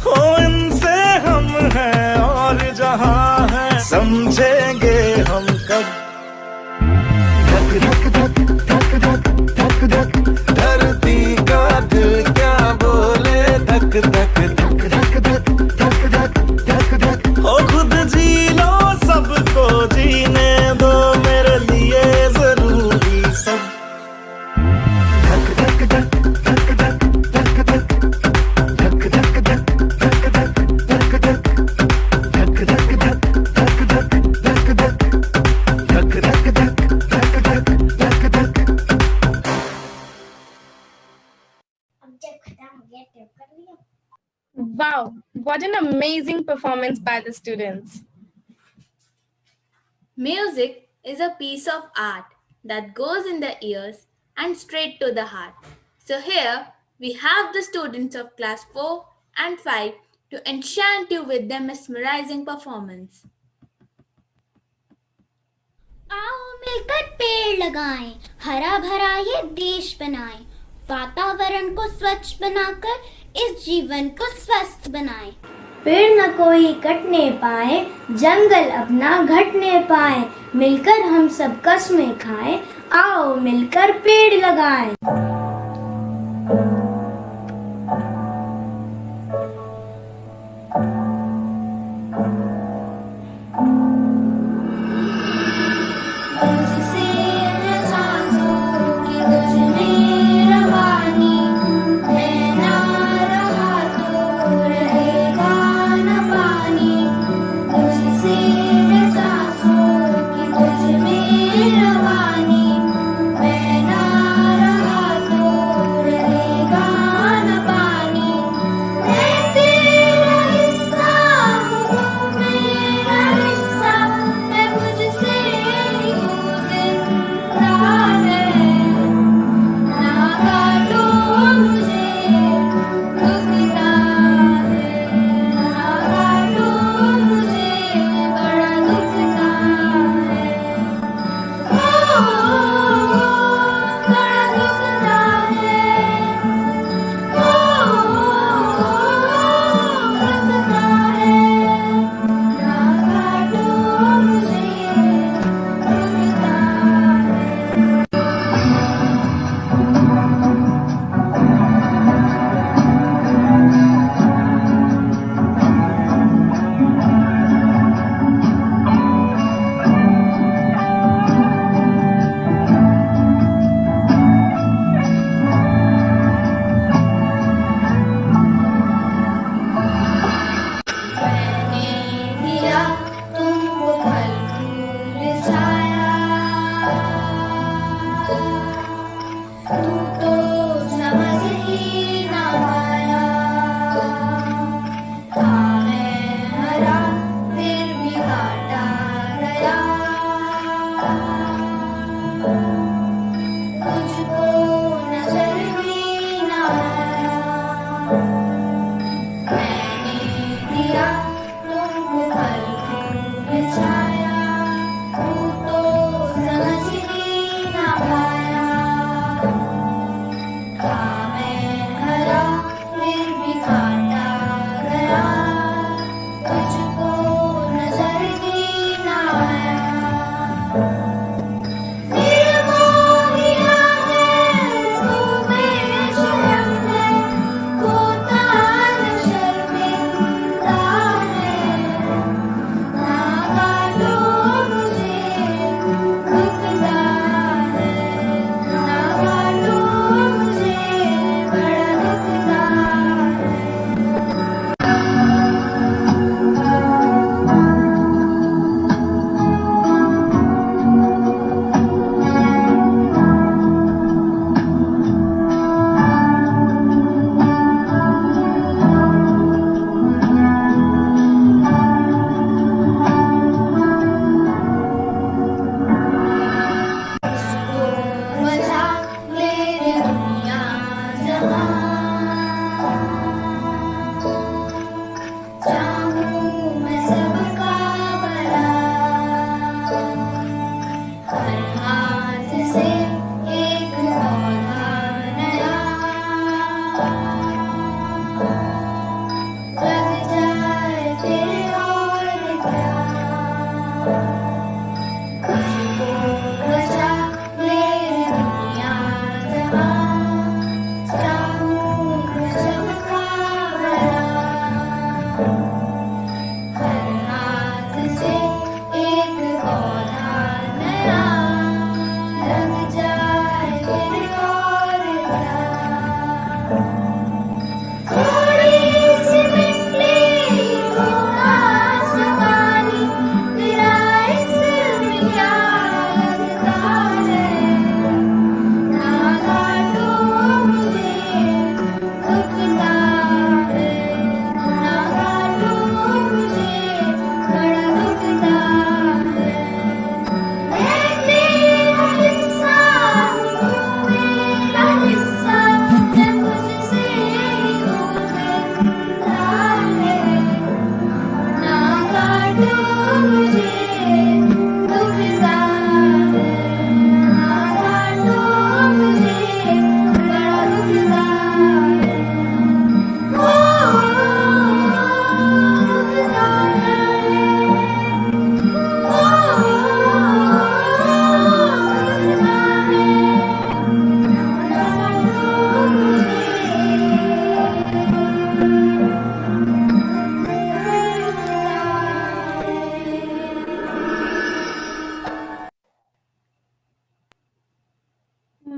हो इनसे हम हैं और जहाँ है, समझेंगे हम कब। धक धक धक धक धक धक धक, धरती का दिल क्या बोले, धक धक धक धक धक धक धक धक धक। ओ खुद जी लो सबको जीने दो, मेरे लिए जरूरी सब। धक धक धक धक धक धक धक, धक धक धक धक धक धक धक, धक धक धक धक धक धक धक, धक धक धक धक धक धक। Wow, what an amazing performance by the students. Music is a piece of art that goes in the ears and straight to the heart. So here we have the students of class 4 and 5 to enchant you with their mesmerizing performance. आओ मिलकर पेड़ लगाएं, हरा भरा ये देश बनाएं, वातावरण को स्वच्छ बनाकर इस जीवन को स्वस्थ बनाएं। पेड़ न कोई कटने पाए, जंगल अपना घटने पाए, मिलकर हम सब कस्में खाएं, आओ मिलकर पेड़ लगाएं।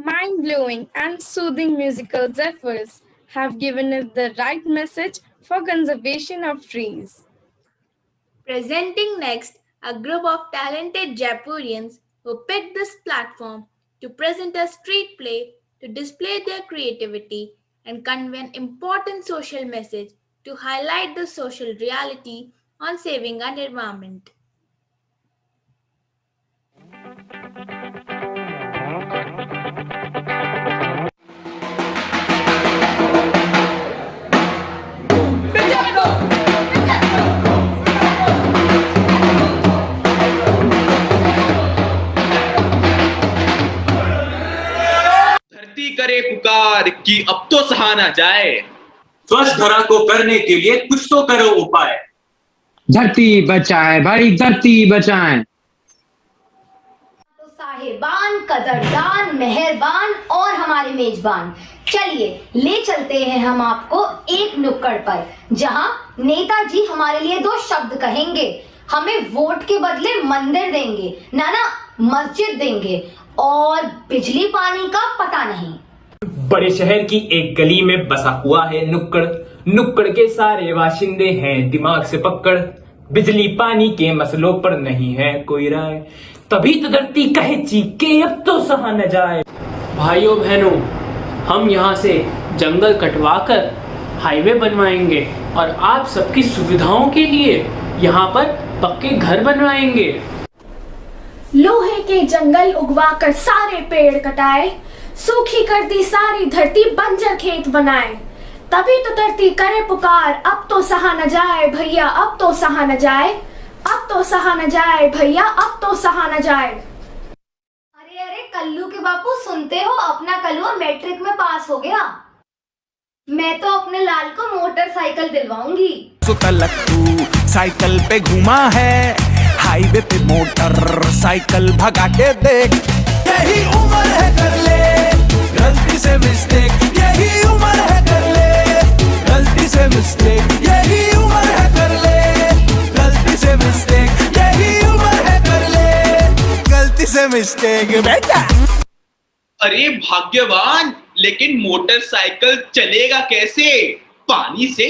Mind-blowing and soothing musical zephyrs have given us the right message for conservation of trees. Presenting next, a group of talented Jaipurians who picked this platform to present a street play to display their creativity and convey an important social message to highlight the social reality on saving our environment. धरती करे पुकार कि अब तो सहा ना जाए, स्वस्थ धरा को करने के लिए कुछ तो करो उपाय। धरती बचाए भाई, धरती बचाएं। तो साहिबान, कदरदान, मेहरबान और हमारे मेजबान, चलिए ले चलते हैं हम आपको एक नुक्कड़ पर, जहां नेताजी हमारे लिए दो शब्द कहेंगे, हमें वोट के बदले मंदिर देंगे, ना मस्जिद देंगे, और बिजली पानी का पता नहीं। बड़े शहर की एक गली में बसा हुआ है नुक्कड़, नुक्कड़ के सारे बाशिंदे हैं दिमाग से पक्कड़, बिजली पानी के मसलों पर नहीं है कोई राय, तभी तो धरती कहे चीख के अब तो सहा न जाए। भाइयों बहनों, हम यहाँ से जंगल कटवाकर हाईवे बनवाएंगे और आप सबकी सुविधाओं के लिए यहाँ पर पक्के घर बनवाएंगे। लोहे के जंगल उगवाकर सारे पेड़ कटाए, सूखी कर दी सारी धरती बंजर खेत बनाए, तभी तो धरती करे पुकार अब तो सहा न जाए भैया, अब तो सहा न जाए, अब तो सहा न जाए भैया, अब तो सहा न जाए। अरे अरे कल्लू के बापू, सुनते हो, अपना कल्लू मैट्रिक में पास हो गया। मैं तो अपने लाल को मोटरसाइकिल दिलवाऊंगी। साइकिल पे घुमा है, हाईवे पे मोटर साइकिल भगा के देख, यही उम्र है कर ले गलती से मिस्टेक, यही उम्र है कर ले गलती से मिस्टेक, यही उम्र है कर ले गलती से मिस्टेक, यही उम्र है कर ले गलती से मिस्टेक बेटा। अरे भाग्यवान, लेकिन मोटरसाइकिल चलेगा कैसे? पानी से।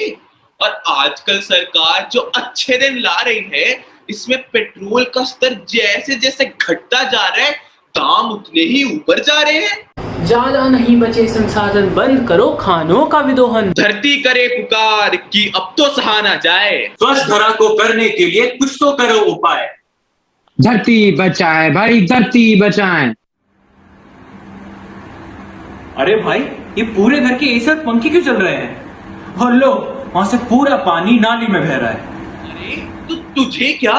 और आजकल सरकार जो अच्छे दिन ला रही है, इसमें पेट्रोल का स्तर जैसे जैसे घटता जा रहा है, दाम उतने ही ऊपर जा रहे हैं। ज्यादा नहीं बचे संसाधन, बंद करो खानों का विदोहन। धरती करे पुकार कि अब तो सहा ना जाए, स्वस्थ धरा को करने के लिए कुछ तो करो उपाय। धरती बचाए भाई, धरती बचाएं। अरे भाई, ये पूरे घर के एसी और पंखे क्यों चल रहे हैं? और लो, वहां से पूरा पानी नाली में बह रहा है। अरे तो तुझे क्या,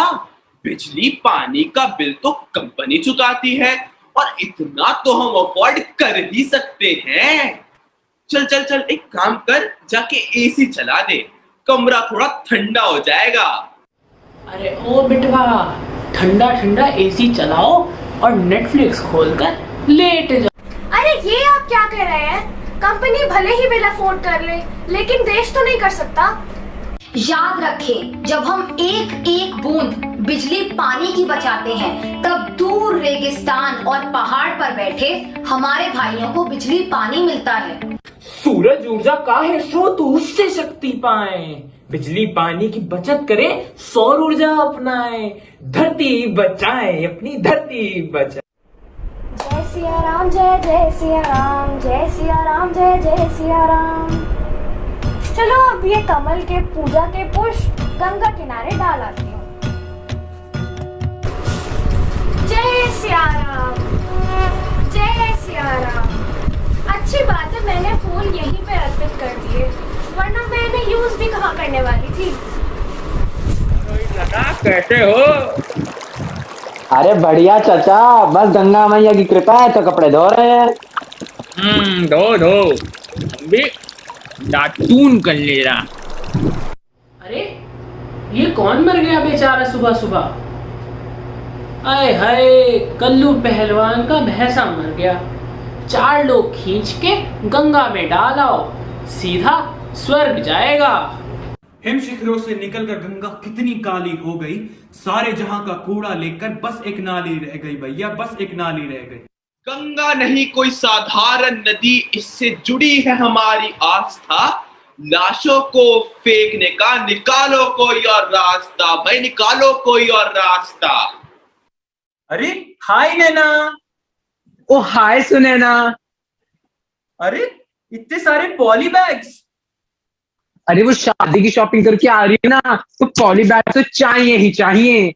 बिजली पानी का बिल तो कंपनी चुकाती है, और इतना तो हम अफोर्ड कर ही सकते हैं। चल चल चल, एक काम कर, जाके एसी चला दे, कमरा थोड़ा ठंडा हो जाएगा। अरे ओ बिटवा, ठंडा ठंडा एसी चलाओ और नेटफ्लिक्स खोलकर लेट जाओ। अरे ये आप क्या कह रहे हैं? कंपनी भले ही बिल अफोर्ड कर ले, लेकिन देश तो नहीं कर सकता। याद रखें, जब हम एक एक बूंद बिजली पानी की बचाते हैं, तब दूर रेगिस्तान और पहाड़ पर बैठे हमारे भाइयों को बिजली पानी मिलता है। सूरज ऊर्जा का है स्रोत, उससे शक्ति पाए, बिजली पानी की बचत करें, सौर ऊर्जा अपनाएं, धरती बचाएं, अपनी धरती बचाएं। जय सिया राम, जय जय सिया राम, जय सिया राम, जय जय सिया राम। चलो अब ये कमल के पूजा के पुष्प गंगा किनारे डाल आती हूँ। जय सिया राम, जय सिया राम। अच्छी बात है मैंने फूल यहीं पे अर्पित कर दिए, वरना मैं इन्हें यूज भी कहाँ करने वाली थी। लद्दाख कैसे हो? अरे बढ़िया चाचा, बस गंगा मैया की कृपा है तो कपड़े धो रहे हैं। धो धो, हम भी दातून कर ले रहा। अरे ये कौन मर गया बेचारा सुबह सुबह? आय हाय, कल्लू पहलवान का भैंसा मर गया। 4 लोग खींच के गंगा में डाल आओ, सीधा स्वर्ग जाएगा। हिम शिखरों से निकलकर गंगा कितनी काली हो गई, सारे जहां का कूड़ा लेकर बस एक नाली रह गई भैया, बस एक नाली रह गई। गंगा नहीं कोई साधारण नदी, इससे जुड़ी है हमारी आस्था। लाशों को फेंकने का निकालो कोई और रास्ता, भाई निकालो कोई और रास्ता। अरे हाय नैना। ओ हाय सुनैना। अरे इतने सारे पॉली बैग्स। अरे वो शादी की शॉपिंग करके आ रही है ना, तो पॉली बैग तो चाहिए ही चाहिए।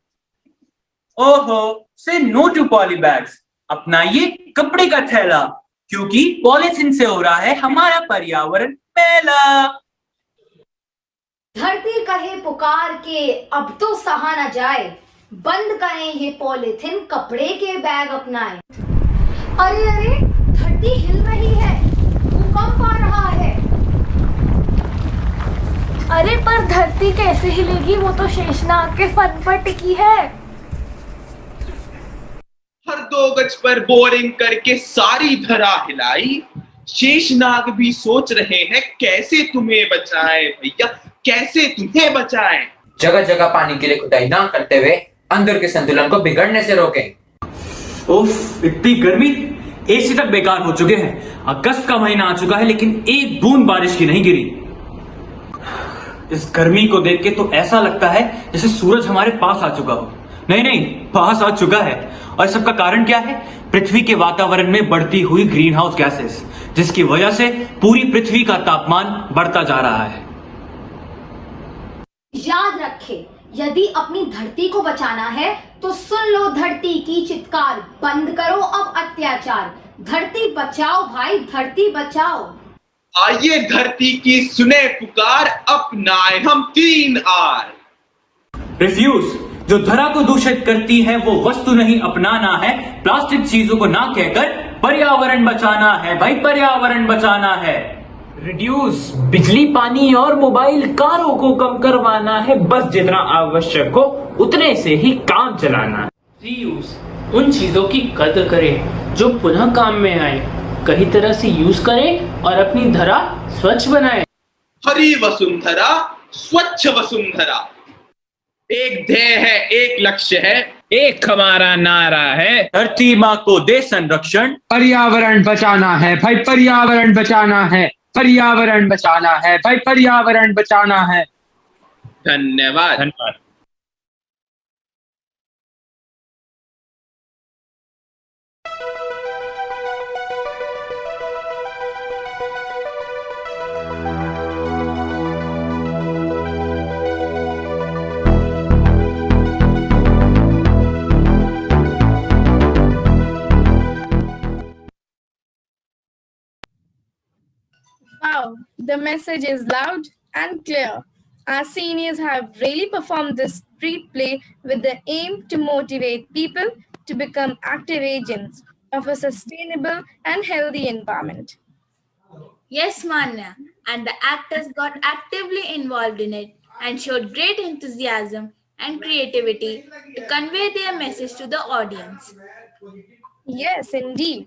ओहो, से नो टू पॉली बैग्स, अपनाइए कपड़े का थैला, क्योंकि पॉलीथीन से हो रहा है हमारा पर्यावरण मैला। धरती कहे पुकार के अब तो सहा न जाए, बंद करें ये पॉलीथिन, कपड़े के बैग अपनाएं। अरे अरे, धरती हिल रही है, भूकंप आ रहा है। अरे पर धरती कैसे हिलेगी, वो तो शेषनाग के फन पर टिकी है। हर 2 गज पर बोरिंग करके सारी धरा हिलाई। शेषनाग भी सोच रहे हैं कैसे तुम्हें बचाएं भैया, कैसे तुम्हें बचाएं। जगह जगह पानी के लिए खुदाई ना करते हुए अंदर के संतुलन को बिगड़ने से रोकें। उफ, इतनी गर्मी, एसी तक बेकार हो चुके हैं। अगस्त का महीना आ चुका है लेकिन एक बूंद बारिश की नहीं गिरी। इस गर्मी को देख के तो ऐसा लगता है जैसे सूरज हमारे पास आ चुका हो। नहीं नहीं, पास आ चुका है। और सबका कारण क्या है? पृथ्वी के वातावरण में बढ़ती हुई ग्रीन हाउस गैसेस, जिसकी वजह से पूरी पृथ्वी का तापमान बढ़ता जा रहा है। याद रखें, यदि अपनी धरती को बचाना है तो सुन लो धरती की चित्कार, बंद करो अब अत्याचार। धरती बचाओ भाई, धरती बचाओ। आइए धरती की सुने पुकार, अपनाए हम 3 आर। रिफ्यूज, जो धरा को दूषित करती है वो वस्तु नहीं अपनाना है। प्लास्टिक चीजों को ना कहकर पर्यावरण बचाना है भाई, पर्यावरण बचाना है। रिड्यूस, बिजली पानी और मोबाइल कारों को कम करवाना है, बस जितना आवश्यक हो उतने से ही काम चलाना है। रीयूज, उन चीजों की कदर करें जो पुनः काम में आए, कई तरह से यूज करें और अपनी धरा स्वच्छ बनाएं। हरी वसुंधरा, स्वच्छ वसुंधरा। एक ध्येय है, एक लक्ष्य है, एक हमारा नारा है, धरती माँ को दे संरक्षण। पर्यावरण बचाना है भाई, पर्यावरण बचाना है, पर्यावरण बचाना है भाई, पर्यावरण बचाना है। धन्यवाद। धन्यवाद। Wow, the message is loud and clear. Our seniors have really performed this street play with the aim to motivate people to become active agents of a sustainable and healthy environment. Yes, Manya, and the actors got actively involved in it and showed great enthusiasm and creativity to convey their message to the audience. Yes, indeed.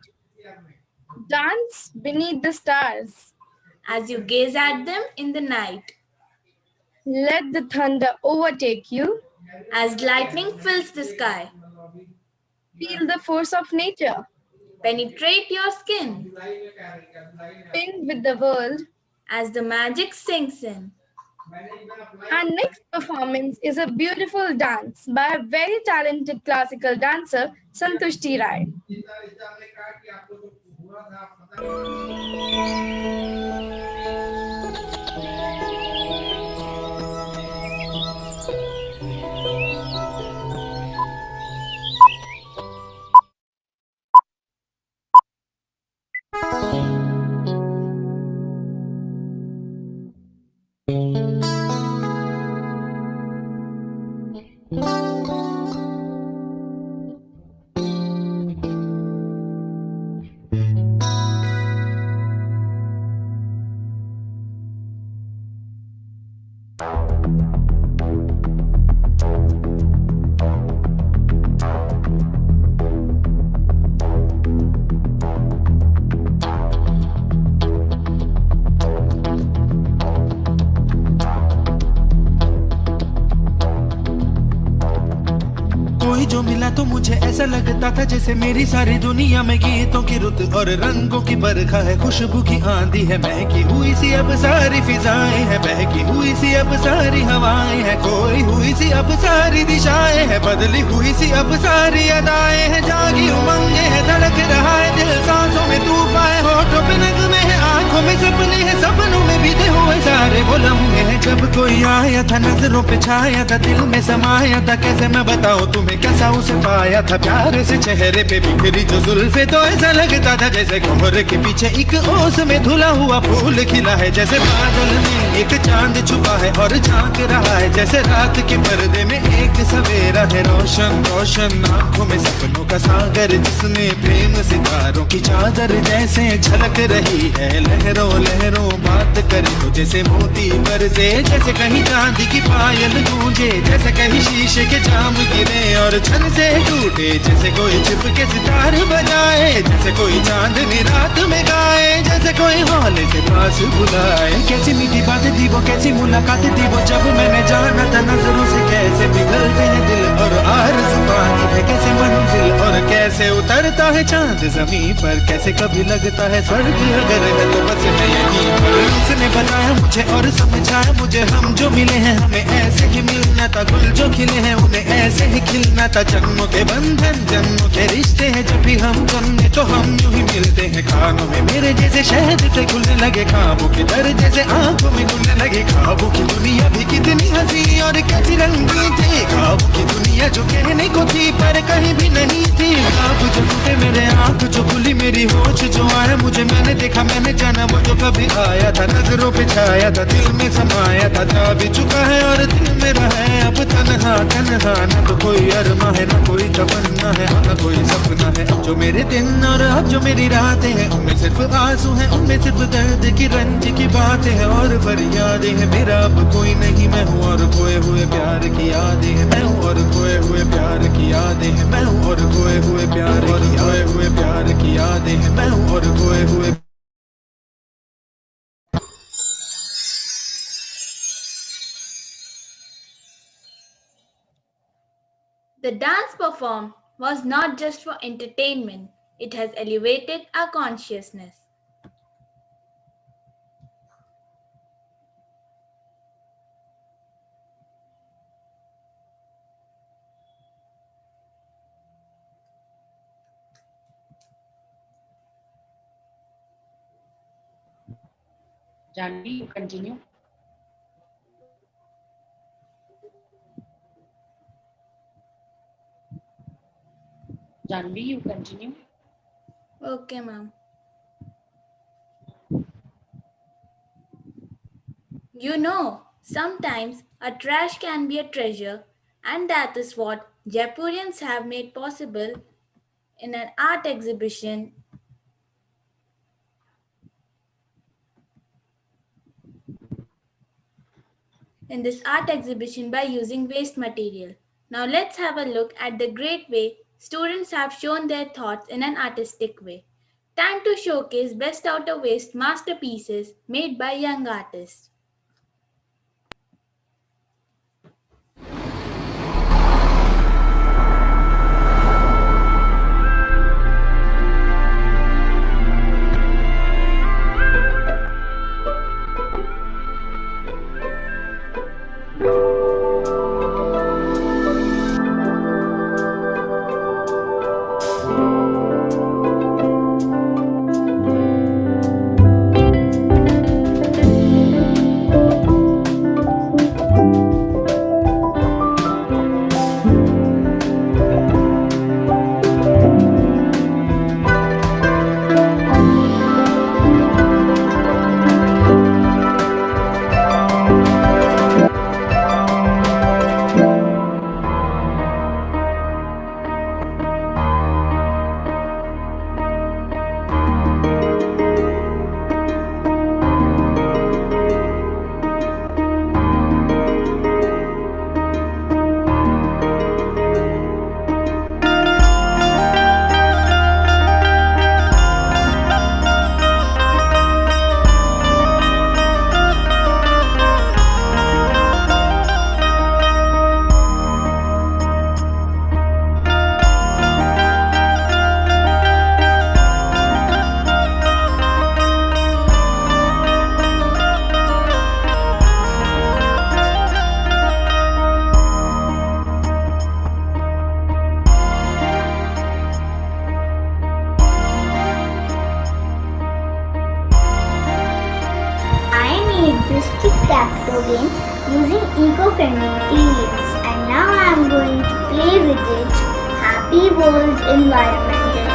Dance beneath the stars. As you gaze at them in the night. Let the thunder overtake you. As lightning fills the sky. Feel the force of nature. Penetrate your skin. Sing with the world. As the magic sinks in. Our next performance is a beautiful dance by a very talented classical dancer, Santushti Rai. कोई जो मिला तो मुझे ऐसा लगता था जैसे मेरी सारी दुनिया में गीतों की रुत और रंगों की बरखा है, खुशबू की आंधी है, महकी हुई सी अब सारी फिजाएं हैं, बहकी हुई सी अब सारी हवाएं हैं, खोई हुई सी अब सारी दिशाएं हैं, बदली हुई सी अब सारी अदाएं हैं, जागी उमंगे है, धड़क रहा है दिल, सांसों में तूफान है, होठों पे नगमे है, आंखों में सपने हैं, सपनों में बीते हुए सारे वो लम्हे हैं, जब कोई आया था नजरों पे छाया था, दिल में समाया था, कैसे मैं बताऊं तुम्हें कैसा उसे पाया था, प्यार से चेहरे पे बिखरी जो जुल्फे, तो ऐसा लगता था जैसे कोहरे के पीछे एक ओस में धुला हुआ फूल खिला है, जैसे बादल में एक चांद छुपा है और झांक रहा है, जैसे रात के पर्दे में एक सवेरा है, रोशन रोशन आंखों में सपनों का सागर, जिसमें प्रेम सितारों की चादर जैसे झलक रही है, लहरों लहरों बात करे तो जैसे मोती बरसे, जैसे कहीं चांदी की पायल गूंजे, जैसे कहीं शीशे के जाम गिरे और छन से टूटे, जैसे कोई छिप के सितार बजाए, जैसे कोई चांदनी रात में गाए, जैसे कोई हौले से पास बुलाए, कैसी मीठी बात थी वो, कैसी मुलाकात थी वो, जब मैंने जाना था नजरों से कैसे पिघलते हैं दिल और आरज़ू पानी है, कैसे मंजिल और कैसे उतरता है चांद जमीन पर, कैसे कभी लगता है स्वर्ग अगर है तो बस मैं यहीं पर, उसने बताया मुझे और समझाया मुझे, हम जो मिले हैं हमें ऐसे ही मिलना था, गुल जो खिले हैं उन्हें ऐसे ही खिलना था, जन्मों के बंधन जन्मों के रिश्ते हैं, जब भी हम जन्मे तो हम यूं ही मिलते हैं, खानों में मेरे जैसे शहद से घुलने लगे, ख्वाबों के दर जैसे आंखों में घुलने लगे, ख्वाबों की दुनिया भी कितनी हंसी और कैसी रंगीन थी, ख्वाबों की दुनिया जो कहने को थी पर कहीं भी नहीं थी, आप जो टूटे मेरे आंख जो खुली मेरी होश जो आया मुझे, मैंने देखा मैंने जाना वो जो कभी आया था, नजरों पे छाया था, दिल में समाया था, जा भी चुका है और दिल में रहा है अब तन्हा तन्हा, न तो कोई अरमा है न कोई तमन्ना है न कोई सपना है, अब जो मेरे दिन और अब जो मेरी रातें हैं उनमें सिर्फ आंसू हैं, उनमें सिर्फ दर्द की रंज की बातें हैं और फरियादें हैं, मेरा अब कोई नहीं मैं हूँ और खोए हुए प्यार की यादें हैं, मैं हूँ और खोए हुए प्यार की यादें हैं, मैं हूँ और खोए हुए प्यार और खोए हुए प्यार की यादें हैं, मैं हूँ और खोए हुए। The dance performed was not just for entertainment, it has elevated our consciousness. Janvi, you continue. Janvi, you continue. Okay, ma'am. You know, sometimes a trash can be a treasure, and that is what Jaipurians have made possible in an art exhibition. In this art exhibition by using waste material. Now let's have a look at the great way students have shown their thoughts in an artistic way. Time to showcase best out of waste masterpieces made by young artists. Happy World Environment Day.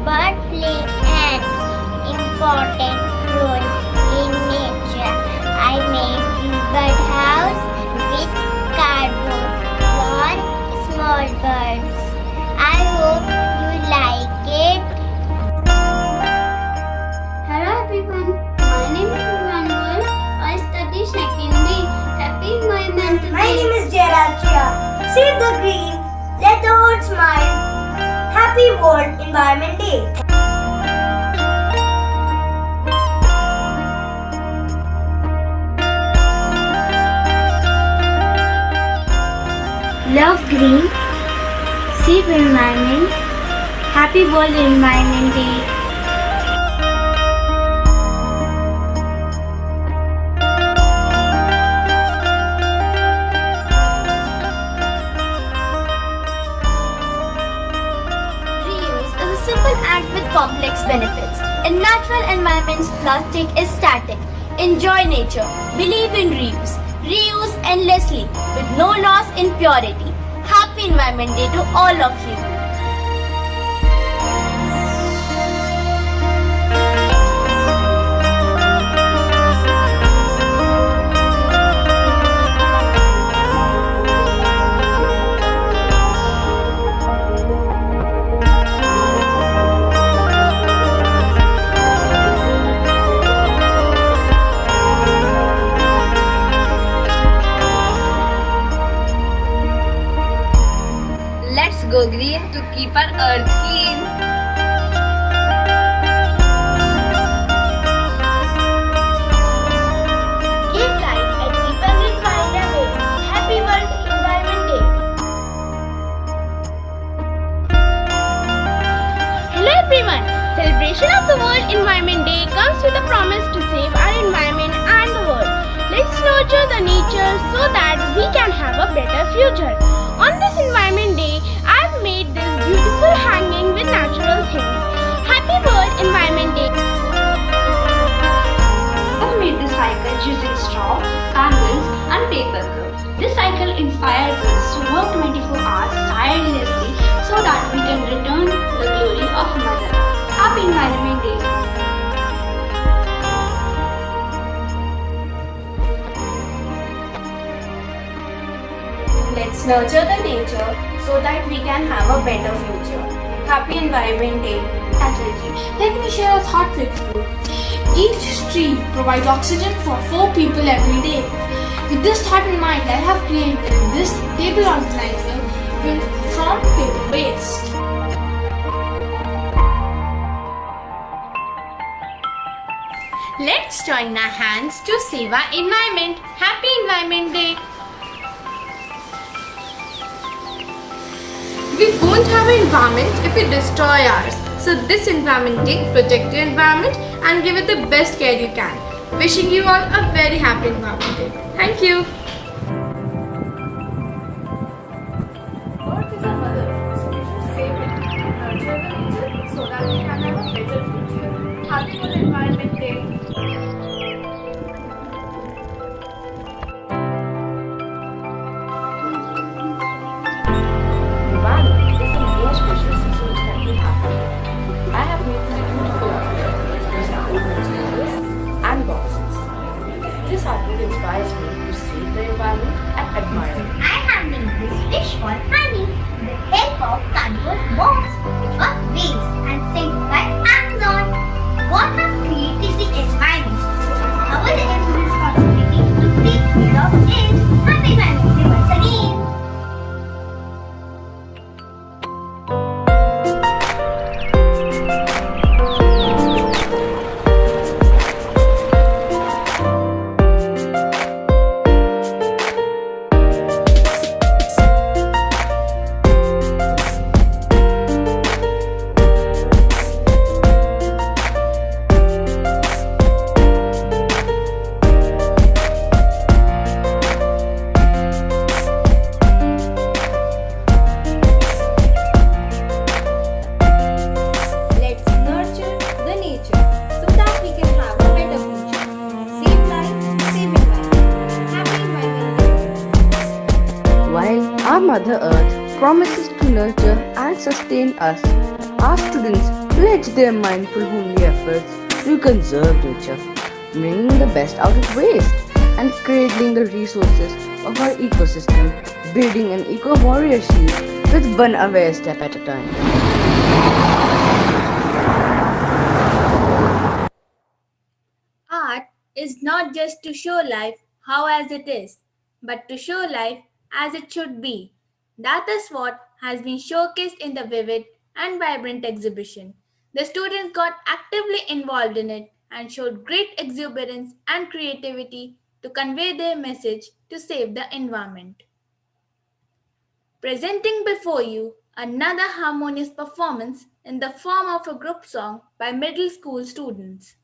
Birds play an important role in nature. I made this birdhouse with cardboard for small birds. I hope you like it. Hello everyone, my name is Manuel. I study second B. Happy Environment Day. My name is Jayarachia. Save the green, let the world smile. Happy World Environment Day. Love green, save environment. Happy World Environment Day. Reuse is a simple act with complex benefits. In natural environments, plastic is static. Enjoy nature. Believe in reuse. Reuse endlessly with no loss in purity. Happy Environment Day to all of you. Let's go green to keep our earth clean. Keep light and people will find a way. Happy World Environment Day. Hello everyone! Celebration of the World Environment Day comes with a promise to save our environment and the world. Let's nurture the nature so that we can have a better future. On this Environment Day, I've made this beautiful hanging with natural things. Happy World Environment Day! I made this cycle using straw, candles and paper cups. This cycle inspires us to work 24 hours tirelessly so that we can return the glory of Mother. Happy Environment Day! Let's nurture the nature so that we can have a better future. Happy Environment Day. Let me share a thought with you. Each tree provides oxygen for 4 people every day. With this thought in mind, I have created this table organizer from paper waste. Let's join our hands to save our environment. Happy Environment Day. We won't have an environment if we destroy ours. So this Environment Day, protect your environment and give it the best care you can. Wishing you all a very happy Environment Day. Thank you. Earth is a mother, so we should save it. Nurture the nature so that we can have a better future. Happy World Environment Day. Environment is the most precious resource that we have. I have made this beautiful artwork using old newspapers and boxes. This artwork inspires me to save the environment and admire it. I have made this fish called honey with the help of cardboard box which was waste and sent by Amazon. God has created the environment, so it's our responsibility to take care of it. Happy Environment Day once again. Mother Earth promises to nurture and sustain us. Our students pledge their mindful homely efforts to conserve nature, bringing the best out of waste and cradling the resources of our ecosystem, building an eco-warrior shield with one aware step at a time. Art is not just to show life how as it is, but to show life as it should be. That is what has been showcased in the vivid and vibrant exhibition. The students got actively involved in it and showed great exuberance and creativity to convey their message to save the environment. Presenting before you another harmonious performance in the form of a group song by middle school students.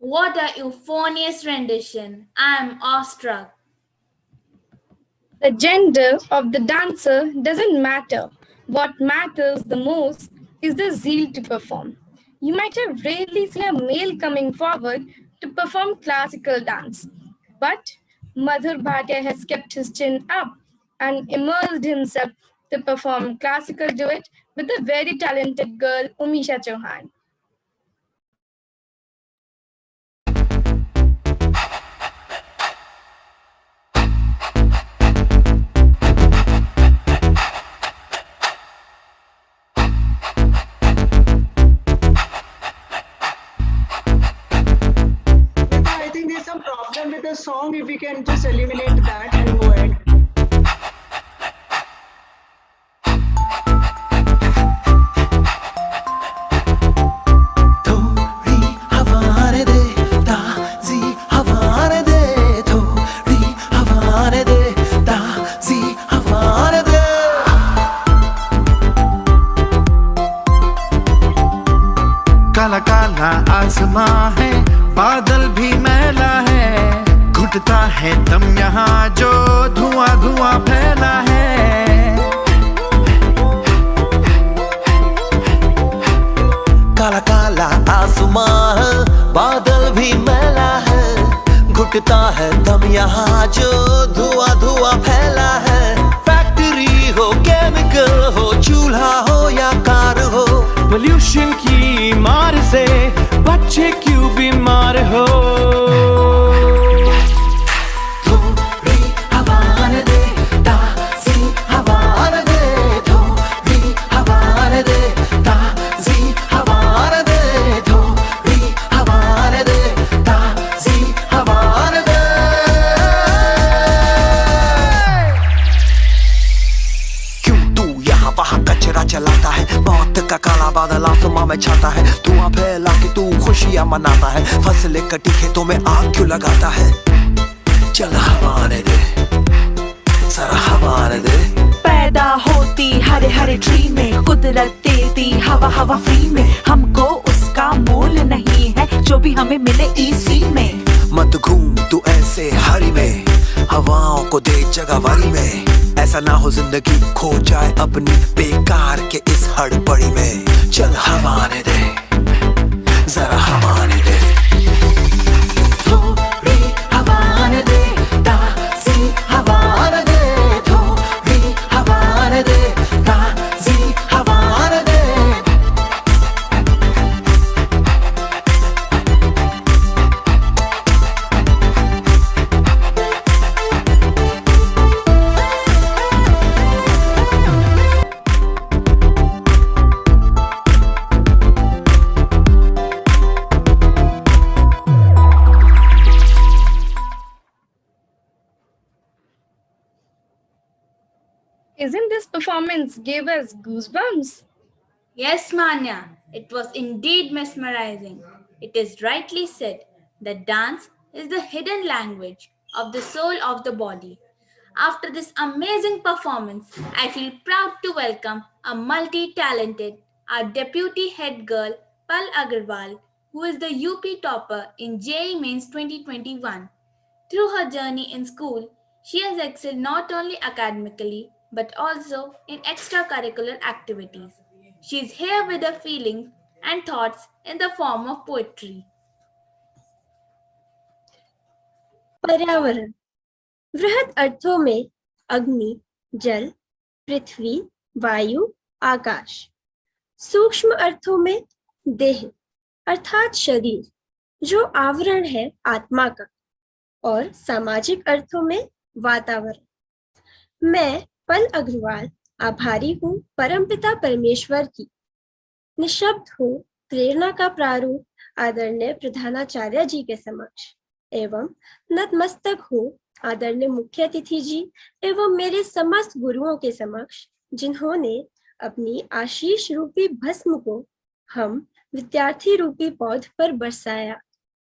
What a euphonious rendition! I am awestruck. The gender of the dancer doesn't matter. What matters the most is the zeal to perform. You might have rarely seen a male coming forward to perform classical dance, but Madhur Bhatia has kept his chin up and immersed himself to perform classical duet with the very talented girl Umisha Chauhan. I think there's some problem with the song. If we can just eliminate that and go ahead. काला आसमां है, बादल भी मैला है, घुटता है दम यहाँ जो धुआं धुआं फैला है। काला काला आसमां है, बादल भी मैला है, घुटता है दम यहाँ जो धुआं धुआं फैला है। फैक्ट्री हो, केमिकल हो, चूल्हा हो या कार हो, पोल्यूशन की मार से बच्चे क्यों बीमार हो। थोड़ी हवा न दे, ताज़ी हवा न दे, थोड़ी हवा न दे, ताज़ी हवा न दे, थोड़ी हवा न दे, ताज़ी हवा न दे। क्यों तू यहाँ वहाँ कचरा चलाता है, मौत का काला बादल आसमां में छाता है, धुआं फैला के तू खुशियाँ मनाता है, फसलें कटी खेतों में आग क्यों लगाता है। चल हवा आने दे, जरा हवा आने दे। पैदा होती हरे हरे ट्री में, कुदरत देती हवा हवा फ्री में, हमको उसका मोल नहीं है जो भी हमें मिले इसी में। मत घूम तू ऐसे हरी में, हवाओं को दे जगह वारी में, ऐसा ना हो जिंदगी खो जाए अपनी बेकार के इस हड़बड़ी में। चल हवा आने दे, जरा हवा आने दे, थोड़ी हवा आने दे, ताज़ी हवा आने दे, थोड़ी हवा आने दे, ताज़ी हवा आने दे। Isn't this performance gave us goosebumps? Yes, Manya, it was indeed mesmerizing. It is rightly said that dance is the hidden language of the soul of the body. After this amazing performance, I feel proud to welcome a multi-talented, our deputy head girl, Pal Agarwal, who is the UP topper in JEE Mains 2021. Through her journey in school, she has excelled not only academically, but also in extracurricular activities. She is here with her feelings and thoughts in the form of poetry. पर्यावरण वृहद अर्थों में अग्नि, जल, पृथ्वी, वायु, आकाश। सूक्ष्म अर्थों में देह अर्थात शरीर जो आवरण है आत्मा का, और सामाजिक अर्थों में वातावरण। मैं पल अग्रवाल आभारी हूँ परमपिता परमेश्वर की। निशब्द हूँ प्रेरणा का प्रारूप आदरणीय प्रधानाचार्य जी के समक्ष, एवं नतमस्तक हूँ आदरणीय मुख्य अतिथि जी एवं मेरे समस्त गुरुओं के समक्ष, जिन्होंने अपनी आशीष रूपी भस्म को हम विद्यार्थी रूपी पौध पर बरसाया,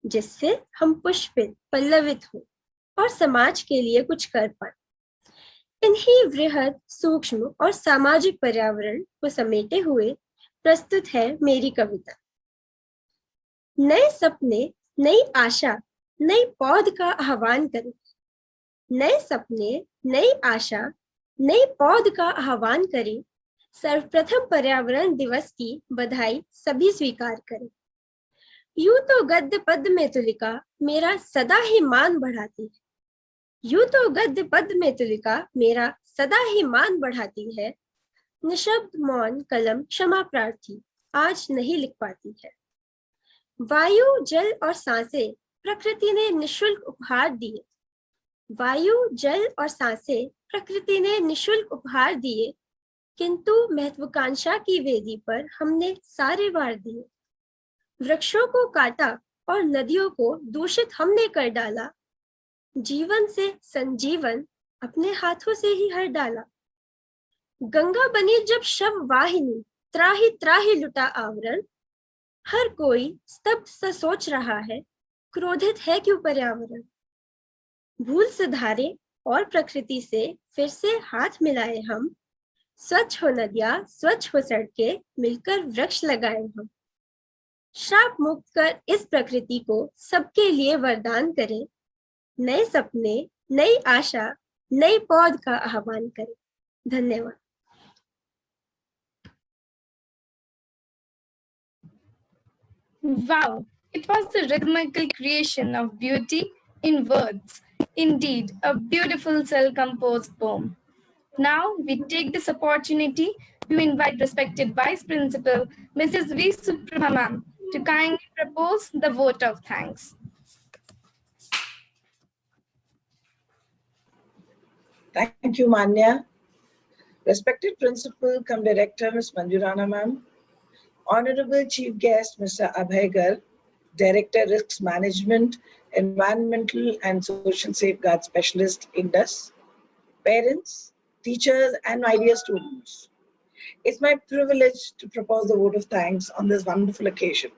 जिससे हम पुष्पित पल्लवित हो और समाज के लिए कुछ कर पाए। इन्हीं वृहद, सूक्ष्म और सामाजिक पर्यावरण को समेटे हुए प्रस्तुत है मेरी कविता। नए सपने, नई आशा, नई पौध का आह्वान करें। नए सपने, नई आशा, नई पौध का आह्वान करें। सर्वप्रथम पर्यावरण दिवस की बधाई सभी स्वीकार करें। यूं तो गद्य पद में तुलिका मेरा सदा ही मान बढ़ाती है। यूं तो गद्य पद में तुलिका मेरा सदा ही मान बढ़ाती है। निशब्द मौन कलम क्षमा प्रार्थी आज नहीं लिख पाती है। वायु, जल और सांसें प्रकृति ने निशुल्क उपहार दिए। वायु, जल और सांसें प्रकृति ने निशुल्क उपहार दिए, किंतु महत्वाकांक्षा की वेदी पर हमने सारे वार दिए। वृक्षों को काटा और नदियों को दूषित हमने कर डाला। जीवन से संजीवन अपने हाथों से ही हर डाला। गंगा बनी जब शव वाहिनी, त्राही त्राही लुटा आवरण। हर कोई स्तब्ध सा सोच रहा है, क्रोधित है क्यों पर्यावरण। भूल सुधारे और प्रकृति से फिर से हाथ मिलाए हम। स्वच्छ हो नदियां, स्वच्छ हो सड़कें, मिलकर वृक्ष लगाए हम। श्राप मुक्त कर इस प्रकृति को सबके लिए वरदान करें, नए सपने, नई आशा, नई पौध का आह्वान करें। धन्यवाद। Wow, it was the rhythmical creation of beauty in words. Indeed, a beautiful self-composed poem. Now, we take this opportunity to invite respected Vice Principal, Mrs. V. Suprama Ma'am, to kindly propose the vote of thanks. Thank you, Manya. Respected Principal cum Director, Ms. Manjurana Ma'am. Honorable Chief Guest, Mr. Abhay Garg, Director Risks Management, Environmental and Social Safeguard Specialist, Indus. Parents, teachers, and my dear students. It's my privilege to propose the vote of thanks on this wonderful occasion.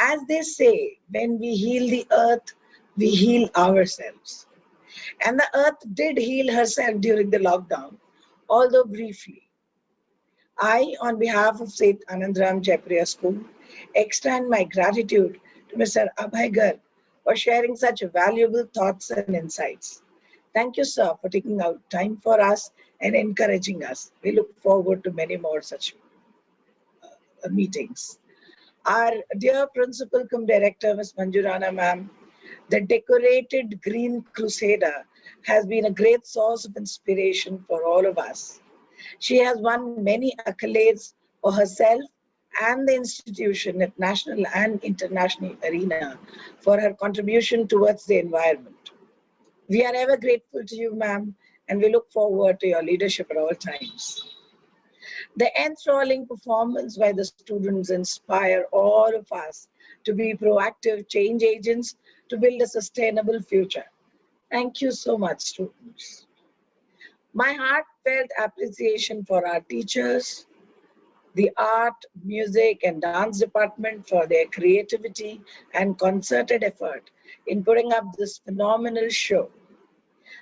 As they say, when we heal the earth, we heal ourselves. And the earth did heal herself during the lockdown, although briefly. I, on behalf of St. Anandram Jaipriya School, extend my gratitude to Mr. Abhay Garg for sharing such valuable thoughts and insights. Thank you, sir, for taking out time for us and encouraging us. We look forward to many more such meetings. Our dear Principal cum Director, Ms. Manjurana Ma'am, the decorated Green Crusader has been a great source of inspiration for all of us. She has won many accolades for herself and the institution at national and international arena for her contribution towards the environment. We are ever grateful to you, ma'am, and we look forward to your leadership at all times. The enthralling performance by the students inspire all of us to be proactive change agents to build a sustainable future. Thank you so much, students. My heartfelt appreciation for our teachers, the art, music, and dance department for their creativity and concerted effort in putting up this phenomenal show.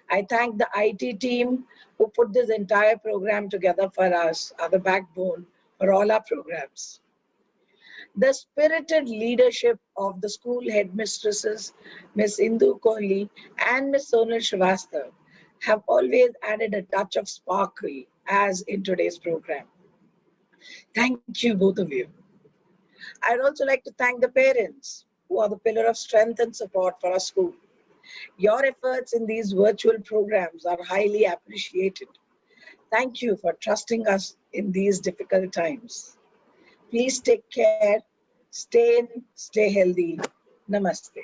I thank the IT team who put this entire program together for us, are the backbone for all our programs. The spirited leadership of the school headmistresses, Ms. Indu Kohli and Ms. Sonal Srivastav, have always added a touch of sparkle as in today's program. Thank you, both of you. I'd also like to thank the parents who are the pillar of strength and support for our school. Your efforts in these virtual programs are highly appreciated. Thank you for trusting us in these difficult times. Please take care, stay in, stay healthy. Namaste.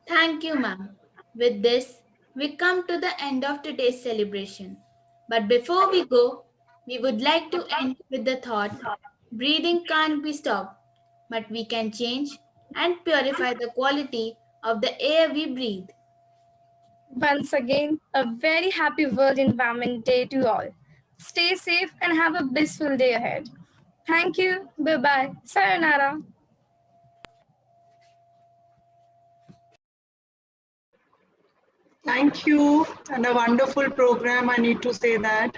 Thank you, ma'am. With this, we come to the end of today's celebration. But before we go, we would like to end with the thought, breathing can't be stopped, but we can change and purify the quality of the air we breathe. Once again, a very happy World Environment Day to all. Stay safe and have a blissful day ahead. Thank you. Bye-bye. Sayonara. Thank you, and a wonderful program, I need to say that.